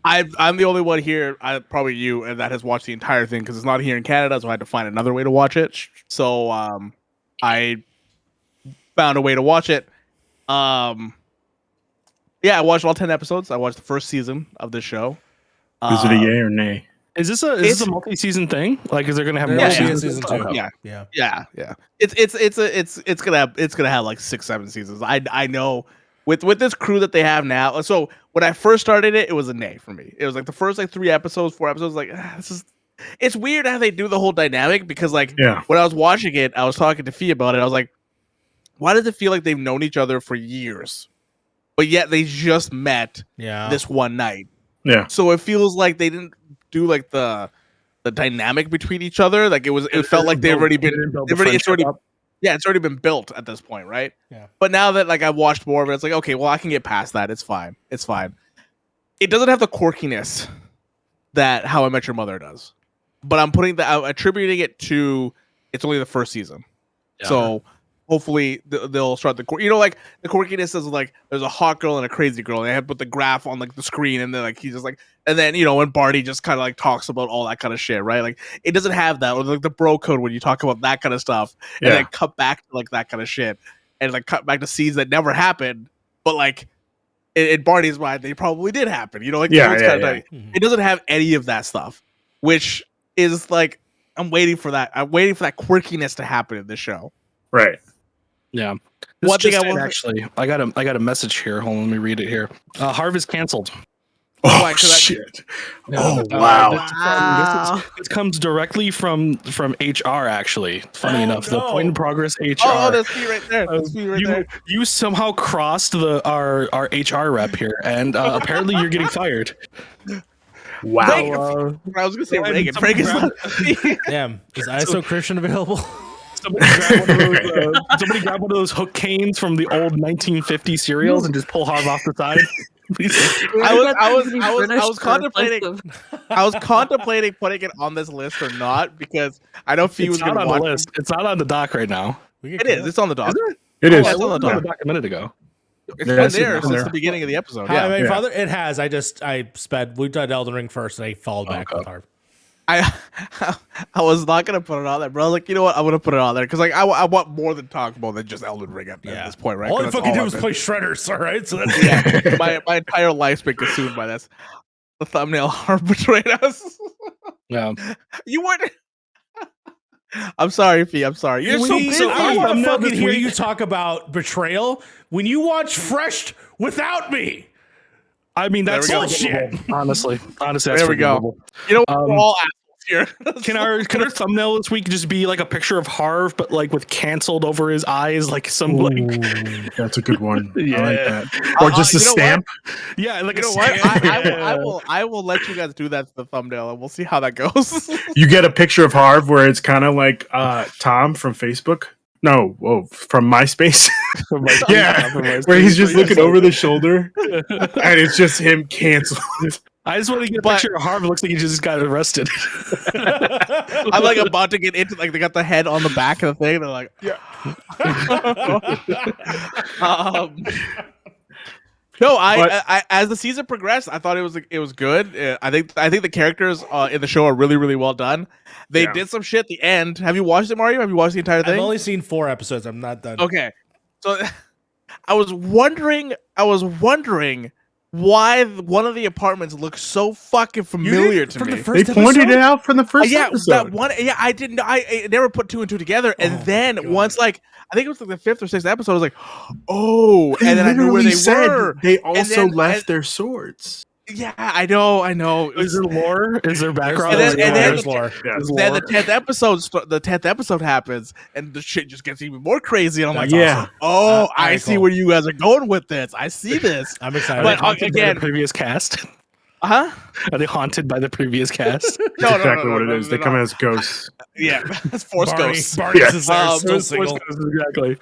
Speaker 3: I'm the only one here, probably you, and that has watched the entire thing because it's not here in Canada, so I had to find another way to watch it. So I found a way to watch it. I watched all 10 episodes. I watched the first season of this show.
Speaker 5: Is it a yay or nay?
Speaker 4: Is this a multi-season thing? Like, is there gonna have
Speaker 1: There
Speaker 4: more
Speaker 1: will be a
Speaker 4: seasons?
Speaker 1: season 2.
Speaker 4: Okay.
Speaker 3: Yeah. It's gonna have like 6-7 seasons. I know with this crew that they have now. So when I first started it was a nay for me. It was like the first like 4 episodes, like this is. It's weird how they do the whole dynamic because like when I was watching it, I was talking to Fee about it. I was like, why does it feel like they've known each other for years, but yet they just met this one night?
Speaker 5: Yeah.
Speaker 3: So it feels like they didn't do like the dynamic between each other. Like it felt like it's already been built at this point, right?
Speaker 1: Yeah.
Speaker 3: But now that like I've watched more of it, it's like, okay, well I can get past that. It's fine. It doesn't have the quirkiness that How I Met Your Mother does. But I'm attributing it to it's only the first season. Yeah. So hopefully they'll start the like the quirkiness is like there's a hot girl and a crazy girl and they have put the graph on like the screen and then like he's just like and then when Barney just kind of like talks about all that kind of shit, right? Like it doesn't have that or like the bro code when you talk about that kind of stuff and then cut back to like that kind of shit and like cut back to scenes that never happened, but like in Barney's mind they probably did happen. It doesn't have any of that stuff, which is like I'm waiting for that quirkiness to happen in this show.
Speaker 5: Right.
Speaker 4: Yeah.
Speaker 3: One thing
Speaker 4: I got a message here. Hold on, let me read it here. Harv is canceled.
Speaker 5: Oh shit!
Speaker 2: Wow.
Speaker 4: This comes directly from HR. Actually, funny enough, the Point in Progress HR.
Speaker 3: Oh, that's me right there. That's me right there.
Speaker 4: You somehow crossed our HR rep here, and apparently you're getting fired.
Speaker 5: Wow.
Speaker 3: I was gonna say Reagan. Reagan's not.
Speaker 1: Damn, is ISO Christian available?
Speaker 4: Somebody grab one of those hook canes from the old 1950 cereals and just pull Harv off the side.
Speaker 3: I was contemplating putting it on this list or not because I know Fee was going to watch.
Speaker 4: List. It's not on the dock right now.
Speaker 3: It is. It's on the dock.
Speaker 5: It is.
Speaker 3: It's on the dock
Speaker 4: a minute ago.
Speaker 3: It's been there since the beginning of the episode.
Speaker 1: How I Met Your Father. It has. I sped. We did Elden Ring first, and I followed back with Harv.
Speaker 3: I was not gonna put it on there, bro. I was like, you know what? I'm gonna put it on there because like I want more than talk more than just Elden Ring at this point, right?
Speaker 1: All I fucking do is play Shredders, all right? So that's
Speaker 3: my entire life's been consumed by this. The thumbnail Harv betrayed us.
Speaker 4: Yeah,
Speaker 3: you weren't. I'm sorry, Fee. I'm sorry. You're so busy.
Speaker 1: I want to fucking hear you talk about betrayal when you watch Fresh without me.
Speaker 4: I mean, that's
Speaker 1: bullshit.
Speaker 4: Honestly, that's
Speaker 3: there we go. You know, we're all assholes here.
Speaker 4: Can our thumbnail this week just be like a picture of Harv, but like with canceled over his eyes, like some
Speaker 5: that's a good one.
Speaker 4: Yeah,
Speaker 5: I like that. Or just a stamp.
Speaker 4: Yeah, like
Speaker 3: you
Speaker 4: a
Speaker 3: know
Speaker 4: stamp.
Speaker 3: what? I will let you guys do that to the thumbnail, and we'll see how that goes.
Speaker 5: You get a picture of Harv where it's kind of like Tom from Facebook. No, from MySpace. Where he's just looking over the shoulder, and it's just him canceled.
Speaker 4: I just want to get a picture of Harv. It looks like he just got arrested.
Speaker 3: I'm like about to get into like they got the head on the back of the thing. They're like, No, I as the season progressed, I thought it was good. I think the characters in the show are really, really well done. They did some shit at the end. Have you watched it, Mario? Have you watched the entire thing?
Speaker 1: I've only seen 4 episodes. I'm not done.
Speaker 3: Okay, so I was wondering why one of the apartments looks so fucking familiar to me.
Speaker 5: They pointed it out from the first episode.
Speaker 3: That one. Yeah, I didn't. I never put 2 and 2 together. And then once, like, I think it was like the 5th or 6th episode, I was like, oh, and then I knew where they were.
Speaker 5: They also left their swords.
Speaker 3: Yeah, I know.
Speaker 4: Is there lore? Is there background?
Speaker 3: And then
Speaker 1: there's lore.
Speaker 3: Then the 10th episode happens, and the shit just gets even more crazy. And I'm like,
Speaker 5: awesome.
Speaker 3: Oh, I see where you guys are going with this. I see this.
Speaker 1: I'm excited.
Speaker 3: But
Speaker 4: again, the previous cast.
Speaker 3: Huh?
Speaker 4: Are they haunted by the previous cast?
Speaker 5: That's exactly what it is. They come as ghosts.
Speaker 3: Yeah, that's Force Ghosts.
Speaker 1: Barney's is there, so single.
Speaker 4: Exactly.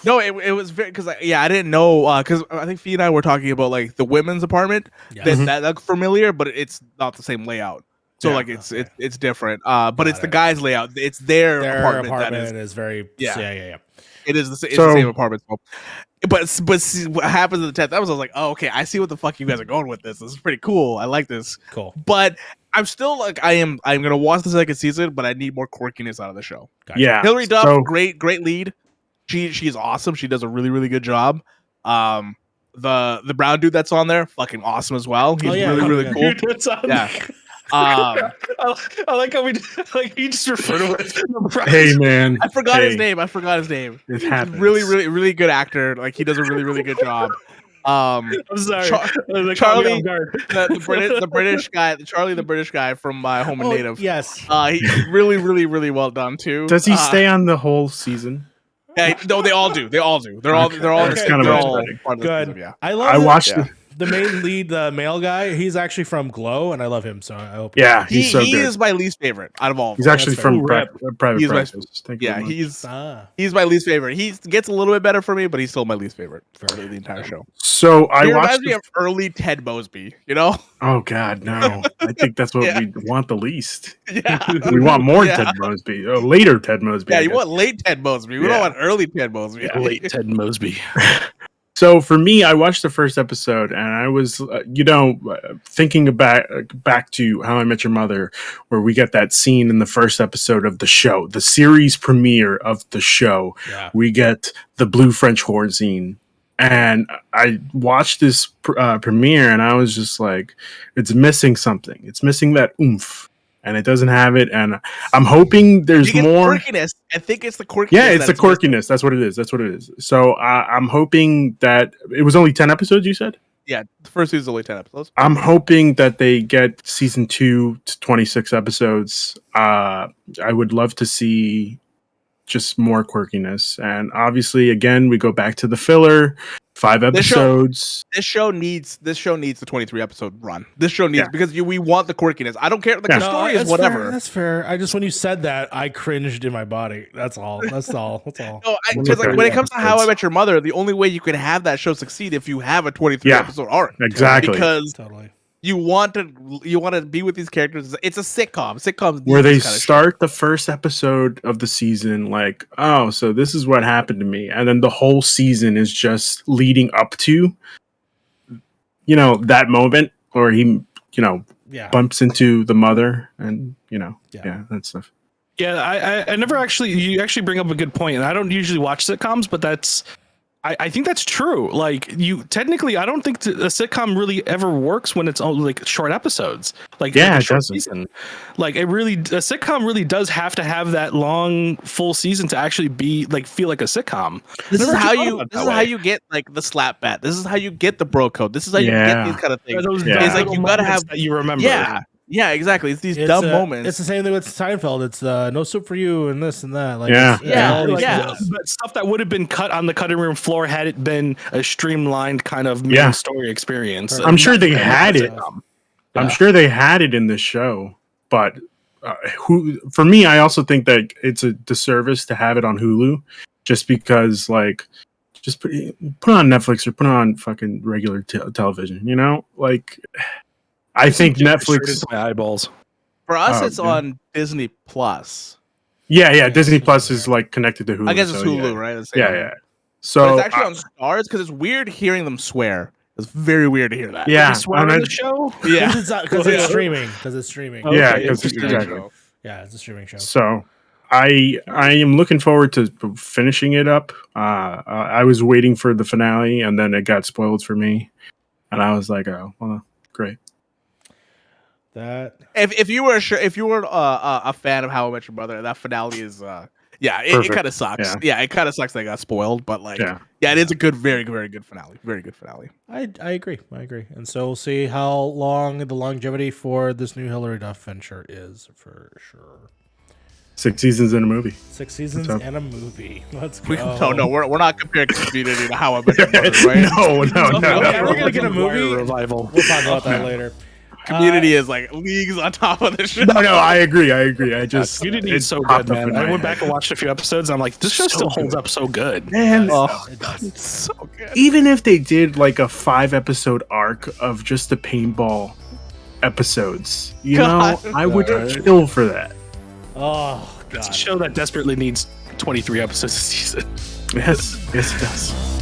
Speaker 3: No, it was very because I didn't know because I think Fee and I were talking about like the women's apartment that looked familiar, but it's not the same layout. So like it's different. But it's the guys' layout. It's their apartment that is
Speaker 1: very yeah.
Speaker 3: It is the same apartment. But see, what happens in the 10th episode, I was like, oh, okay, I see what the fuck you guys are going with this. This is pretty cool. I like this.
Speaker 1: Cool.
Speaker 3: But I'm still like, I'm gonna watch the second season, but I need more quirkiness out of the show.
Speaker 1: Gotcha.
Speaker 5: Yeah.
Speaker 3: Hillary Duff, great lead. She's awesome. She does a really, really good job. The brown dude that's on there, fucking awesome as well. He's really, really cool. Yeah. Um,
Speaker 4: I like how you just refer to it.
Speaker 5: Hey man,
Speaker 3: I forgot his
Speaker 5: Hey,
Speaker 3: name.
Speaker 5: It
Speaker 3: He's
Speaker 5: happens.
Speaker 3: really good actor. Like he does a really good job.
Speaker 4: I'm sorry.
Speaker 3: Charlie,
Speaker 4: guard.
Speaker 3: the British guy, Charlie, the British guy from My Home and Native.
Speaker 1: Yes.
Speaker 3: He's really well done too.
Speaker 5: Does he stay on the whole season?
Speaker 3: Yeah, no, they all do. They're all.
Speaker 5: Okay.
Speaker 3: They're all.
Speaker 5: That's kind of
Speaker 3: they're all
Speaker 5: upsetting.
Speaker 3: part of the
Speaker 1: Good.
Speaker 3: season, yeah.
Speaker 1: I love
Speaker 5: I watched
Speaker 3: yeah.
Speaker 5: it.
Speaker 1: the main lead, the male guy. He's actually from Glow, and I love him. So I hope.
Speaker 5: Yeah, he's so
Speaker 3: he
Speaker 5: good.
Speaker 3: is my least favorite out of all. Of
Speaker 5: He's
Speaker 3: them.
Speaker 5: actually
Speaker 1: That's
Speaker 5: from
Speaker 4: fair.
Speaker 5: Private
Speaker 3: He's my-
Speaker 5: Practice. Thank you
Speaker 3: Yeah,
Speaker 5: very much.
Speaker 3: he's my least favorite. He gets a little bit better for me, but he's still my least favorite for the entire show.
Speaker 5: So I
Speaker 3: He
Speaker 5: watched.
Speaker 3: reminds me of early Ted Mosby. You know?
Speaker 5: Oh God, no! I think that's what
Speaker 3: Yeah.
Speaker 5: we want the least.
Speaker 3: Yeah.
Speaker 5: We want more
Speaker 3: Yeah.
Speaker 5: Ted Mosby, later Ted Mosby.
Speaker 3: Yeah,
Speaker 5: I
Speaker 3: you
Speaker 5: guess.
Speaker 3: want late Ted Mosby. We
Speaker 5: Yeah.
Speaker 3: don't want early Ted Mosby.
Speaker 4: Late Ted Mosby.
Speaker 5: So for me, I watched the first episode, and I was, thinking about back to How I Met Your Mother, where we get that scene in the first episode of the show, the series premiere of the show.
Speaker 1: Yeah.
Speaker 5: We get the blue French horn scene, and I watched this premiere, and I was just like, it's missing something. It's missing that oomph, and it doesn't have it. And I'm hoping there's
Speaker 3: You get
Speaker 5: more.
Speaker 3: quirkiness. I think it's the quirkiness.
Speaker 5: Yeah, it's the
Speaker 3: that's missing.
Speaker 5: quirkiness. That's what it is. That's what it is. So I'm hoping that it was only 10 episodes, you said?
Speaker 3: Yeah, the first season's only 10 episodes.
Speaker 5: I'm hoping that they get season 2 to 26 episodes. I would love to see just more quirkiness. And obviously, again, we go back to the filler. 5 episodes.
Speaker 3: This show needs the 23 episode run. This show needs
Speaker 5: Yeah.
Speaker 3: because we want the quirkiness. I don't care. Like
Speaker 5: Yeah.
Speaker 3: the story is
Speaker 1: that's
Speaker 3: whatever.
Speaker 1: Fair, that's fair. I just when you said that, I cringed in my body. That's all. That's all. That's all.
Speaker 3: No,
Speaker 5: Well,
Speaker 3: because like
Speaker 5: okay.
Speaker 3: when it comes to How I
Speaker 5: It's-
Speaker 3: Met Your Mother, the only way you can have that show succeed if you have a 23
Speaker 5: Yeah.
Speaker 3: episode arc.
Speaker 5: Exactly.
Speaker 3: Because
Speaker 1: Totally.
Speaker 3: you want to be with these characters. It's a sitcom. Sitcoms need
Speaker 5: Where they
Speaker 3: this kind of shit.
Speaker 5: start the first episode of the season like, oh, so this is what happened to me. And then the whole season is just leading up to, that moment where he,
Speaker 1: Yeah.
Speaker 5: bumps into the mother and,
Speaker 1: Yeah.
Speaker 5: that stuff.
Speaker 4: Yeah, I never actually. You actually bring up a good point, and I don't usually watch sitcoms, but I think that's true. Like you technically, I don't think a sitcom really ever works when it's only like short episodes. Like
Speaker 5: Yeah,
Speaker 4: a
Speaker 5: it
Speaker 4: short
Speaker 5: doesn't.
Speaker 4: season. Like a sitcom really does have to have that long full season to actually be like feel like a sitcom.
Speaker 3: This is
Speaker 4: Never
Speaker 3: how
Speaker 4: actually
Speaker 3: you.
Speaker 4: thought about
Speaker 3: This
Speaker 4: it
Speaker 3: is
Speaker 4: that
Speaker 3: how
Speaker 4: way.
Speaker 3: you get like the slap bat. This is how you get the bro code. This is how you
Speaker 5: Yeah.
Speaker 3: get these kind of things.
Speaker 4: Those
Speaker 5: Yeah.
Speaker 4: dumb
Speaker 3: It's like
Speaker 4: little
Speaker 3: you gotta
Speaker 4: moments
Speaker 3: have.
Speaker 4: that you remember.
Speaker 3: Yeah, exactly. It's these dumb moments.
Speaker 1: It's the same thing with Seinfeld. It's no soup for you and this and that. Like
Speaker 5: Yeah.
Speaker 1: it's-
Speaker 3: Yeah,
Speaker 1: all these
Speaker 3: yeah.
Speaker 1: things.
Speaker 4: But stuff that would have been cut on the cutting room floor had it been a streamlined kind of main
Speaker 5: Yeah.
Speaker 4: story experience.
Speaker 1: I'm
Speaker 5: sure they
Speaker 4: Not
Speaker 5: had
Speaker 4: a
Speaker 5: it.
Speaker 4: sitcom.
Speaker 5: I'm
Speaker 4: Yeah.
Speaker 5: sure they had it in the show, but for me, I also think that it's a disservice to have it on Hulu just because, like, just put it on Netflix or put it on fucking regular television, Like, I think
Speaker 4: Straight
Speaker 5: Netflix.
Speaker 4: into my eyeballs.
Speaker 3: For us,
Speaker 5: Oh,
Speaker 3: it's
Speaker 5: yeah.
Speaker 3: on Disney Plus.
Speaker 5: Yeah, Disney Plus is like connected to Hulu.
Speaker 3: I guess it's
Speaker 5: so,
Speaker 3: Hulu,
Speaker 5: yeah.
Speaker 3: right? It's the
Speaker 5: Yeah,
Speaker 3: same.
Speaker 5: yeah.
Speaker 3: But
Speaker 5: So
Speaker 3: it's actually on Stars because it's weird hearing them swear. It's very weird to hear that.
Speaker 5: yeah,
Speaker 4: They swear
Speaker 5: and
Speaker 4: on
Speaker 5: I-
Speaker 4: the show.
Speaker 3: Yeah.
Speaker 1: Because it's streaming. Because it's streaming.
Speaker 5: yeah,
Speaker 4: Okay,
Speaker 5: because
Speaker 3: It's a streaming
Speaker 5: exactly.
Speaker 3: show.
Speaker 1: Yeah, it's a streaming show.
Speaker 5: So I am looking forward to finishing it up. I was waiting for the finale, and then it got spoiled for me, and I was like, oh, well, great.
Speaker 1: That
Speaker 3: If you were a fan of How I Met Your Mother, that finale is it
Speaker 5: Perfect.
Speaker 3: kind of sucks.
Speaker 5: Yeah.
Speaker 3: Yeah, it kind of sucks that I got spoiled, but like
Speaker 5: Yeah.
Speaker 3: it is a good, very good finale. Very good finale.
Speaker 1: I agree. I agree. And so we'll see how long the longevity for this new Hillary Duff venture is for sure.
Speaker 5: 6 seasons in a movie.
Speaker 1: 6 seasons
Speaker 5: What's up?
Speaker 1: and a movie. Let's go.
Speaker 3: We're not comparing Community to How I Met Your Mother, right?
Speaker 5: No.
Speaker 1: Okay, we're gonna get a movie.
Speaker 4: revival.
Speaker 1: We'll talk about that later.
Speaker 3: Community is like leagues on top of the show.
Speaker 5: No, I agree. I just
Speaker 4: Community is so
Speaker 5: popped
Speaker 4: good,
Speaker 5: up in
Speaker 4: man. I
Speaker 5: my
Speaker 4: went
Speaker 5: head.
Speaker 4: back and watched a few episodes, and I'm like, this show
Speaker 5: So
Speaker 4: still holds
Speaker 5: good.
Speaker 4: up so good.
Speaker 5: Man,
Speaker 3: Oh,
Speaker 1: It does.
Speaker 3: it's so good.
Speaker 5: even if they did like a 5-episode arc of just the paintball episodes,
Speaker 3: God.
Speaker 5: I would kill for that.
Speaker 1: Oh
Speaker 4: It's a
Speaker 1: god.
Speaker 4: show that desperately needs 23 episodes a season.
Speaker 5: Yes, it does.